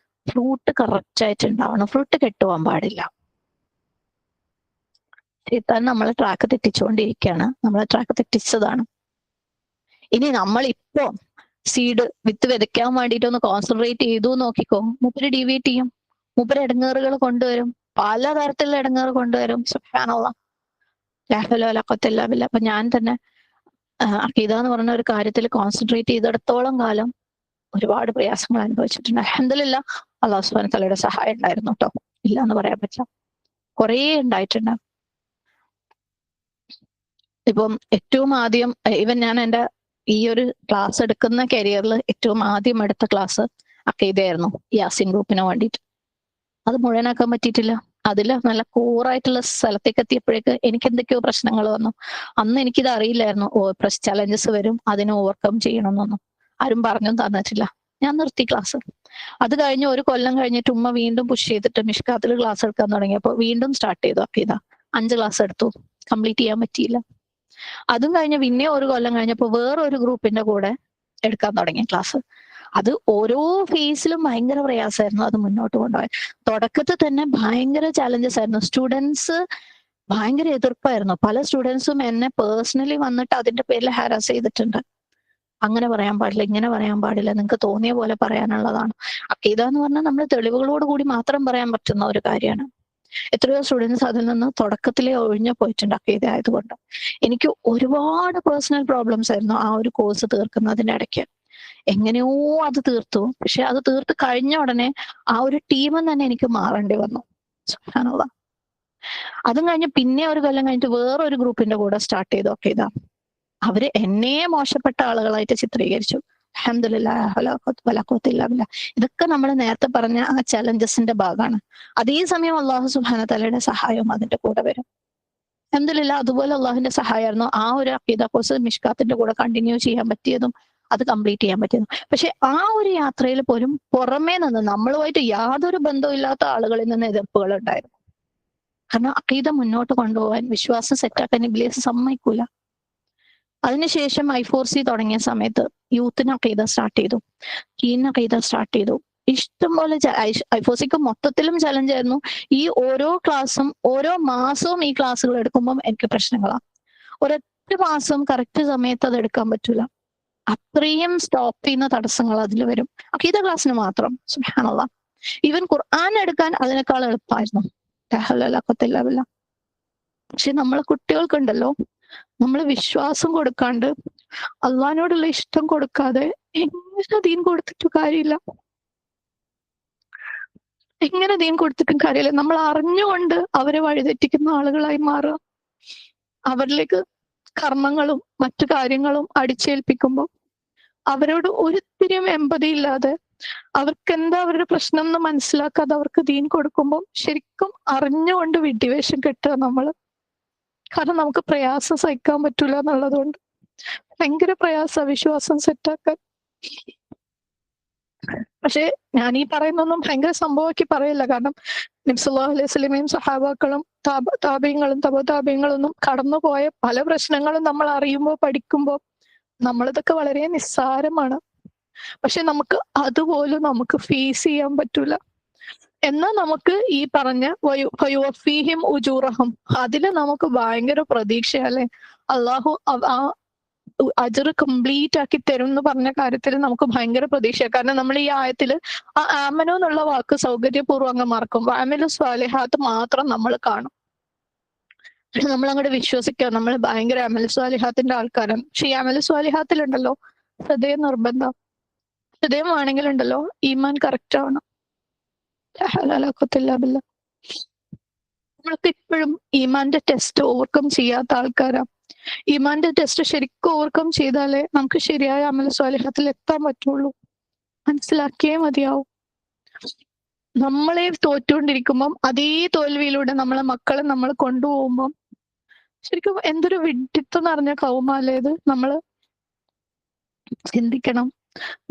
A: ഫ്രൂട്ട് കറക്റ്റ് ആയിട്ട് ഉണ്ടാവണം. ഫ്രൂട്ട് കെട്ടുപോകാൻ പാടില്ല. ശൈത്താൻ നമ്മളെ ട്രാക്ക് തെറ്റിച്ചുകൊണ്ടിരിക്കുകയാണ്. നമ്മളെ ട്രാക്ക് തെറ്റിച്ചതാണ്. ഇനി നമ്മളിപ്പോ വിത്ത് വിതയ്ക്കാൻ വേണ്ടിയിട്ട് ഒന്ന് കോൺസെൻട്രേറ്റ് ചെയ്തു നോക്കിക്കോ, മൂപ്പര് ഡീവിയേറ്റ് ചെയ്യും. മൂപ്പര് ഇടങ്ങേറുകൾ കൊണ്ടുവരും, പലതരത്തിലുള്ള ഇടങ്ങേറ് കൊണ്ടുവരും. സുബ്ഹാനല്ലാഹ്. ലാ ഹൗല വലാ ഖുവത ഇല്ലാ ബില്ലാഹ്. അപ്പൊ ഞാൻ തന്നെ അഖീദ എന്ന് പറഞ്ഞ ഒരു കാര്യത്തിൽ കോൺസെൻട്രേറ്റ് ചെയ്തിടത്തോളം കാലം ഒരുപാട് പ്രയാസങ്ങൾ അനുഭവിച്ചിട്ടുണ്ട്. അൽഹംദുലില്ലാഹ്, അല്ലാഹു സുബ്ഹാനഹു തആലയുടെ സഹായം ഉണ്ടായിരുന്നു കേട്ടോ. ഇല്ല എന്ന് പറയാൻ പറ്റില്ല, കുറേ ഉണ്ടായിട്ടുണ്ട്. ഇപ്പം ഏറ്റവും ആദ്യം ഈവൻ ഞാൻ എൻ്റെ ഈ ഒരു ക്ലാസ് എടുക്കുന്ന കരിയറിൽ ഏറ്റവും ആദ്യം എടുത്ത ക്ലാസ് അഖീദയായിരുന്നു, യാസിൻ ഗ്രൂപ്പിന് വേണ്ടിയിട്ട്. അത് മുഴുവനാക്കാൻ പറ്റിയിട്ടില്ല. അതിൽ നല്ല കൂറായിട്ടുള്ള സ്ഥലത്തേക്ക് എത്തിയപ്പോഴേക്ക് എനിക്ക് എന്തൊക്കെയോ പ്രശ്നങ്ങൾ വന്നു. അന്ന് എനിക്കിത് അറിയില്ലായിരുന്നു. ചലഞ്ചസ് വരും, അതിനെ ഓവർകം ചെയ്യണമെന്നൊന്നും ആരും പറഞ്ഞു തന്നിട്ടില്ല. ഞാൻ നിർത്തി ക്ലാസ്. അത് കഴിഞ്ഞ് ഒരു കൊല്ലം കഴിഞ്ഞിട്ട് ഉമ്മ വീണ്ടും പുഷ് ചെയ്തിട്ട് മിഷ്കാത്തിൽ ക്ലാസ് എടുക്കാൻ തുടങ്ങിയപ്പോൾ വീണ്ടും സ്റ്റാർട്ട് ചെയ്തു അക്കീദ. 5 ക്ലാസ് എടുത്തു, കംപ്ലീറ്റ് ചെയ്യാൻ പറ്റിയില്ല. അതും കഴിഞ്ഞ് പിന്നെ ഒരു കൊല്ലം കഴിഞ്ഞപ്പോൾ വേറൊരു ഗ്രൂപ്പിന്റെ കൂടെ എടുക്കാൻ തുടങ്ങി ക്ലാസ്. അത് ഓരോ ഫേസിലും ഭയങ്കര പ്രയാസമായിരുന്നു അത് മുന്നോട്ട് കൊണ്ടുപോകാൻ. തുടക്കത്തിൽ തന്നെ ഭയങ്കര ചാലഞ്ചസ് ആയിരുന്നു. സ്റ്റുഡൻസ് ഭയങ്കര എതിർപ്പായിരുന്നു. പല സ്റ്റുഡൻസും എന്നെ പേഴ്സണലി വന്നിട്ട് അതിന്റെ പേരിൽ ഹാരാസ് ചെയ്തിട്ടുണ്ട്. അങ്ങനെ പറയാൻ പാടില്ല, ഇങ്ങനെ പറയാൻ പാടില്ല, നിങ്ങൾക്ക് തോന്നിയ പോലെ പറയാനുള്ളതാണ്. അക്കീദ എന്ന് പറഞ്ഞാൽ നമ്മൾ തെളിവുകളോട് കൂടി മാത്രം പറയാൻ പറ്റുന്ന ഒരു കാര്യമാണ്. എത്രയോ സ്റ്റുഡൻസ് അതിൽ നിന്ന് തുടക്കത്തിലേ ഒഴിഞ്ഞു പോയിട്ടുണ്ട് അക്കീദ ആയതുകൊണ്ട്. എനിക്ക് ഒരുപാട് പേഴ്സണൽ പ്രോബ്ലംസ് ആയിരുന്നു ആ ഒരു കോഴ്സ് തീർക്കുന്നതിന്റെ ഇടയ്ക്ക്. എങ്ങനെയോ അത് തീർത്തു. പക്ഷെ അത് തീർത്ത് കഴിഞ്ഞ ഉടനെ ആ ഒരു ടീം തന്നെ എനിക്ക് മാറേണ്ടി വന്നു. സുബ്ഹാനല്ലാഹ്. അതും കഴിഞ്ഞ് പിന്നെ ഒരു കൊല്ലം കഴിഞ്ഞിട്ട് വേറൊരു ഗ്രൂപ്പിന്റെ കൂടെ സ്റ്റാർട്ട് ചെയ്തു അക്കീദ. അവര് എന്നെ മോശപ്പെട്ട ആളുകളായിട്ട് ചിത്രീകരിച്ചു. അൽഹംദുലില്ലാഹ്. ഇതൊക്കെ നമ്മൾ നേരത്തെ പറഞ്ഞ ആ ചലഞ്ചസിന്റെ ഭാഗമാണ്. അതേസമയം അള്ളാഹു സുബ്ഹാനഹു തആലയുടെ സഹായവും അതിന്റെ കൂടെ വരും. അൽഹംദുലില്ലാഹ്. അതുപോലെ അള്ളാഹുവിന്റെ സഹായമായിരുന്നു ആ ഒരു അഖീദ കോഴ്സ് മിഷ്കാത്തിന്റെ കൂടെ കണ്ടിന്യൂ ചെയ്യാൻ പറ്റിയതും അത് കംപ്ലീറ്റ് ചെയ്യാൻ പറ്റിയതും. പക്ഷെ ആ ഒരു യാത്രയിൽ പോലും പുറമേ നിന്ന് നമ്മളുമായിട്ട് യാതൊരു ബന്ധവും ഇല്ലാത്ത ആളുകളിൽ നിന്ന് എതിർപ്പുകൾ ഉണ്ടായിരുന്നു. കാരണം അഖീദ മുന്നോട്ട് കൊണ്ടുപോകാൻ, വിശ്വാസം സെറ്റാക്കാൻ ഇബ്ലീസ് സമ്മതിക്കൂല. അതിനുശേഷം I4C തുടങ്ങിയ സമയത്ത് യൂത്തിന് അഖീദ സ്റ്റാർട്ട് ചെയ്തു, കീന് അഖീദ സ്റ്റാർട്ട് ചെയ്തു. ഇഷ്ടംപോലെ I4Cക്ക് മൊത്തത്തിലും ചലഞ്ച് ആയിരുന്നു. ഈ ഓരോ ക്ലാസ്സും ഓരോ മാസവും ഈ ക്ലാസ്സുകൾ എടുക്കുമ്പോൾ എനിക്ക് പ്രശ്നങ്ങളാണ്. ഒരൊറ്റ മാസം കറക്റ്റ് സമയത്ത് അത് എടുക്കാൻ പറ്റൂല. അത്രയും സ്റ്റോപ്പ് ചെയ്യുന്ന തടസ്സങ്ങൾ അതിൽ വരും. അഖീദ ക്ലാസ്സിന് മാത്രം. സുബ്ഹാനല്ലാഹ്. ഈവൻ ഖുർആൻ എടുക്കാൻ അതിനേക്കാൾ എളുപ്പമായിരുന്നു. പക്ഷെ നമ്മളെ കുട്ടികൾക്കുണ്ടല്ലോ, നമ്മൾ വിശ്വാസം കൊടുക്കാണ്ട് അള്ളാഹിനോടുള്ള ഇഷ്ടം കൊടുക്കാതെ എങ്ങനെ ദീൻ കൊടുത്തിട്ടും കാര്യമില്ല. എങ്ങനെ ദീൻ കൊടുത്തിട്ടും കാര്യമില്ല. നമ്മൾ അറിഞ്ഞുകൊണ്ട് അവരെ വഴിതെറ്റിക്കുന്ന ആളുകളായി മാറുക. അവരിലേക്ക് കർമ്മങ്ങളും മറ്റു കാര്യങ്ങളും അടിച്ചേൽപ്പിക്കുമ്പോൾ അവരോട് ഒരിത്തിരിയും എമ്പതി ഇല്ലാതെ, അവർക്ക് എന്താ അവരുടെ പ്രശ്നം എന്ന് മനസ്സിലാക്കാതെ അവർക്ക് ദീൻ കൊടുക്കുമ്പോൾ ശരിക്കും അറിഞ്ഞുകൊണ്ട് വിഡ്ഢിവേഷം കെട്ടുക നമ്മള്. കാരണം നമുക്ക് പ്രയാസം സഹിക്കാൻ പറ്റൂല എന്നുള്ളതുകൊണ്ട്. ഭയങ്കര പ്രയാസ വിശ്വാസം സെറ്റാക്കാൻ. പക്ഷെ ഞാൻ ഈ പറയുന്നൊന്നും ഭയങ്കര സംഭവമാക്കി പറയില്ല. കാരണം നബി സല്ലല്ലാഹു അലൈഹി വസല്ലമയും സഹാബാക്കളും താബിഈങ്ങളും തബഉതാബിഈങ്ങളൊന്നും കടന്നുപോയ പല പ്രശ്നങ്ങളും നമ്മൾ അറിയുമ്പോൾ പഠിക്കുമ്പോൾ നമ്മളിതൊക്കെ വളരെ നിസ്സാരമാണ്. പക്ഷെ നമുക്ക് അതുപോലും നമുക്ക് ഫേസ് ചെയ്യാൻ പറ്റൂല. എന്നാൽ നമുക്ക് ഈ പറഞ്ഞ വയുവഫീഹിം ഉജൂറഹും അതില് നമുക്ക് ഭയങ്കര പ്രതീക്ഷയല്ലേ. അള്ളാഹു ആ അജറ് കംപ്ലീറ്റ് ആക്കി തരും എന്ന് പറഞ്ഞ കാര്യത്തിൽ നമുക്ക് ഭയങ്കര പ്രതീക്ഷയാണ്. കാരണം നമ്മൾ ഈ ആയത്തില് ആ ആമനു എന്നുള്ള വാക്ക് സൗകര്യപൂർവ്വം അങ്ങ് മറക്കും. അമലു സ്വാലിഹാത്ത് മാത്രം നമ്മൾ കാണും. നമ്മൾ അങ്ങോട്ട് വിശ്വസിക്കുക നമ്മൾ ഭയങ്കര അമലു സ്വാലിഹാത്തിന്റെ ആൾക്കാരാണ്. പക്ഷെ ഈ അമലു സ്വാലിഹാത്തിലുണ്ടല്ലോ ഹൃദയം നിർബന്ധം. ഹൃദയം ആണെങ്കിലുണ്ടല്ലോ ഈമാൻ കറക്റ്റ് ആവണം. നമ്മൾക്ക് ഇപ്പോഴും ഈമാന്റെ ടെസ്റ്റ് ഓവർകം ചെയ്യാത്ത ആൾക്കാരാ. ഈമാന്റെ ടെസ്റ്റ് ശരിക്കും ഓവർകം ചെയ്താലേ നമുക്ക് ശരിയായ അമൽ സ്വാലിഹത്തിൽ എത്താൻ പറ്റുള്ളൂ. മനസ്സിലാക്കിയേ മതിയാവും. നമ്മളെ തോറ്റുകൊണ്ടിരിക്കുമ്പം അതേ തോൽവിയിലൂടെ നമ്മളെ മക്കളെ നമ്മൾ കൊണ്ടുപോകുമ്പം ശരിക്കും എന്തൊരു വിഡ്ഢിത്തം നിറഞ്ഞ കൗമാലേത്. നമ്മള് ചിന്തിക്കണം,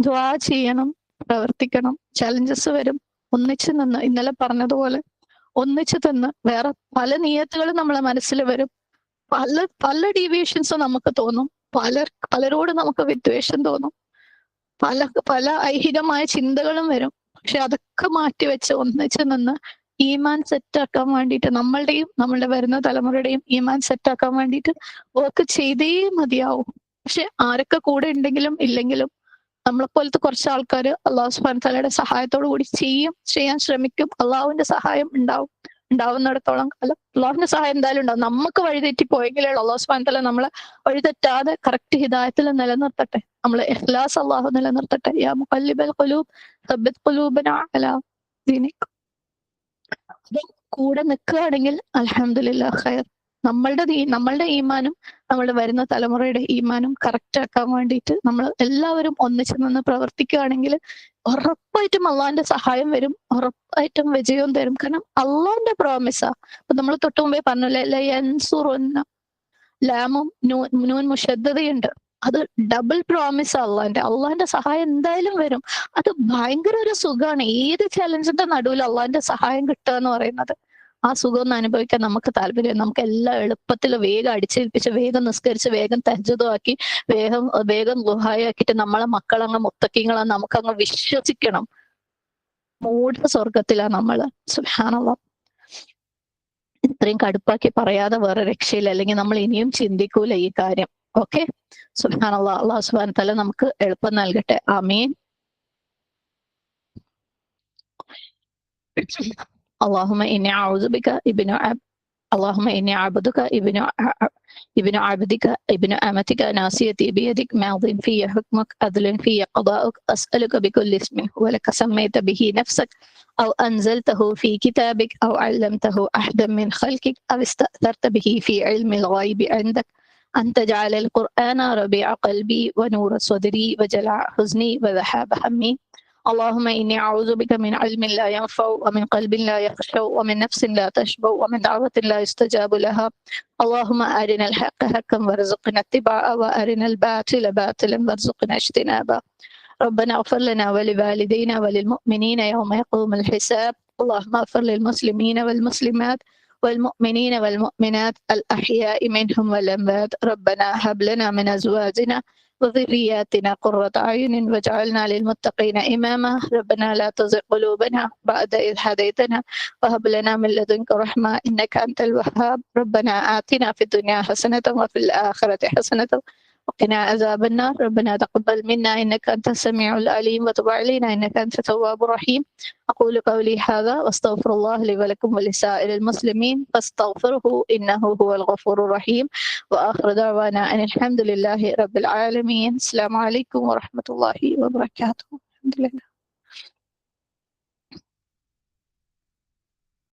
A: ദ്വാ ചെയ്യണം, പ്രവർത്തിക്കണം. ചലഞ്ചസ് വരും, ഒന്നിച്ചു നിന്ന് ഇന്നലെ പറഞ്ഞതുപോലെ ഒന്നിച്ചു നിന്ന്. വേറെ പല നിയത്തുകളും നമ്മളെ മനസ്സിൽ വരും. പല ഡീവിയേഷൻസും നമുക്ക് തോന്നും. പലരോട് നമുക്ക് വിദ്വേഷം തോന്നും. പല ഐഹികമായ ചിന്തകളും വരും. പക്ഷെ അതൊക്കെ മാറ്റിവെച്ച് ഒന്നിച്ചു നിന്ന് ഈമാൻ സെറ്റാക്കാൻ വേണ്ടിയിട്ട് നമ്മളുടെയും നമ്മളുടെ വരുന്ന തലമുറയുടെയും ഈമാൻ സെറ്റാക്കാൻ വേണ്ടിയിട്ട് വർക്ക് ചെയ്തേ മതിയാവും. പക്ഷെ ആരൊക്കെ കൂടെ ഉണ്ടെങ്കിലും ഇല്ലെങ്കിലും നമ്മളെപ്പോലത്തെ കുറച്ച് ആൾക്കാർ അള്ളാഹു സുബ്ഹാനഹു തആലയുടെ സഹായത്തോടു കൂടി ചെയ്യാൻ ശ്രമിക്കും. അള്ളാഹുവിന്റെ സഹായം ഉണ്ടാവുന്നിടത്തോളം കാലം അള്ളാഹുവിന്റെ സഹായം എന്തായാലും ഉണ്ടാവും. നമുക്ക് വഴിതെറ്റി പോയെങ്കിലേ അള്ളാഹു സുബ്ഹാനഹു തആല നമ്മളെ വഴിതെറ്റാതെ കറക്റ്റ് ഹിദായത്തിൽ നിലനിർത്തട്ടെ. നമ്മളെ ഇഖ്ലാസ് അള്ളാഹു നിലനിർത്തട്ടെ. യാ മുഖല്ലിബൽ ഖുലൂബ് സബ്ബിത് ഖുലൂബനാ അലാ ദീനിക്. കൂടെ നിൽക്കുകയാണെങ്കിൽ അൽഹംദുലില്ലാഹ് ഖൈർ. നമ്മളുടെ ഈമാനും നമ്മളുടെ വരുന്ന തലമുറയുടെ ഈമാനും കറക്റ്റ് ആക്കാൻ വേണ്ടിയിട്ട് നമ്മൾ എല്ലാവരും ഒന്നിച്ചു നിന്ന് പ്രവർത്തിക്കുകയാണെങ്കിൽ ഉറപ്പായിട്ടും അള്ളാഹിന്റെ സഹായം വരും. ഉറപ്പായിട്ടും വിജയവും തരും. കാരണം അള്ളാഹിന്റെ പ്രോമിസാ. അപ്പൊ നമ്മൾ തൊട്ട് മുമ്പേ പറഞ്ഞല്ലേ ലാമും നൂൻ മുഷദ്ദതയുണ്ട്. അത് ഡബിൾ പ്രോമിസ് അള്ളാന്റെ സഹായം എന്തായാലും വരും. അത് ഭയങ്കര ഒരു സുഖമാണ്. ഏത് ചലഞ്ചിന്റെ നടുവിൽ അള്ളാന്റെ സഹായം കിട്ടുക എന്ന് പറയുന്നത്. ആ സുഖം ഒന്ന് അനുഭവിക്കാൻ നമുക്ക് താല്പര്യം. നമുക്ക് എല്ലാം എളുപ്പത്തിൽ വേഗം അടിച്ചേൽപ്പിച്ച് വേഗം നിസ്കരിച്ച് വേഗം തഹജ്ജുദാക്കി വേഗം ദുഹായാക്കിയിട്ട് നമ്മളെ മക്കളങ്ങ് മുത്തക്കിങ്ങളാന്ന് നമുക്കങ്ങ് വിശ്വസിക്കണം. മൂഢ സ്വർഗത്തിലാ നമ്മള്. സുബ്ഹാനല്ലാഹ്. ഇത്രയും കടുപ്പാക്കി പറയാതെ വേറെ രക്ഷയില്ല. അല്ലെങ്കിൽ നമ്മൾ ഇനിയും ചിന്തിക്കൂല ഈ കാര്യം. ഓക്കെ, സുബ്ഹാനല്ലാഹ്. അല്ലാഹു സുബ്ഹാനഹു വ തആല നമുക്ക് എളുപ്പം നൽകട്ടെ. ആമീൻ. اللهم إني أعوذ بك اللهم إني عبدك ابن عبدك ابن أمتك ناصيتي بيدك ماض في حكمك عدل في قضاؤك أسألك بكل اسم هو لك سميت به نفسك أو أنزلته في كتابك أو علمته أحدا من خلقك أو استأثرت به في علم الغيب عندك أن تجعل القرآن ربيع قلبي ونور صدري وجلاء حزني وذهاب همي. اللهم إني أعوذ بك من علم لا ينفع ومن قلب لا يخشع ومن نفس لا تشبع ومن دعوة لا يستجاب لها. اللهم أرنا الحق حقا وارزقنا اتباعه وأرنا الباطل باطلا وارزقنا اجتنابه. ربنا اغفر لنا ولوالدينا وللمؤمنين يوم يقوم الحساب. اللهم اغفر للمسلمين والمسلمات والمؤمنين والمؤمنات الأحياء منهم والأموات. ربنا هب لنا من أزواجنا وذرياتنا قرة أعين واجعلنا للمتقين إماما. ربنا لا تزغ قلوبنا بعد إذ هديتنا وهب لنا من لدنك رحمة إنك أنت الوهاب. ربنا آتنا في الدنيا حسنة وفي الآخرة حسنة وقنا عذاب النار. ربنا تقبل منا إنك أنت السميع العليم وتب علينا إنك أنت التواب الرحيم. أقول قولي هذا واستغفر الله لي ولكم ولسائر المسلمين فاستغفره إنه هو الغفور الرحيم. وآخر دعوانا أن الحمد لله رب العالمين. السلام عليكم ورحمة الله وبركاته. الحمد لله.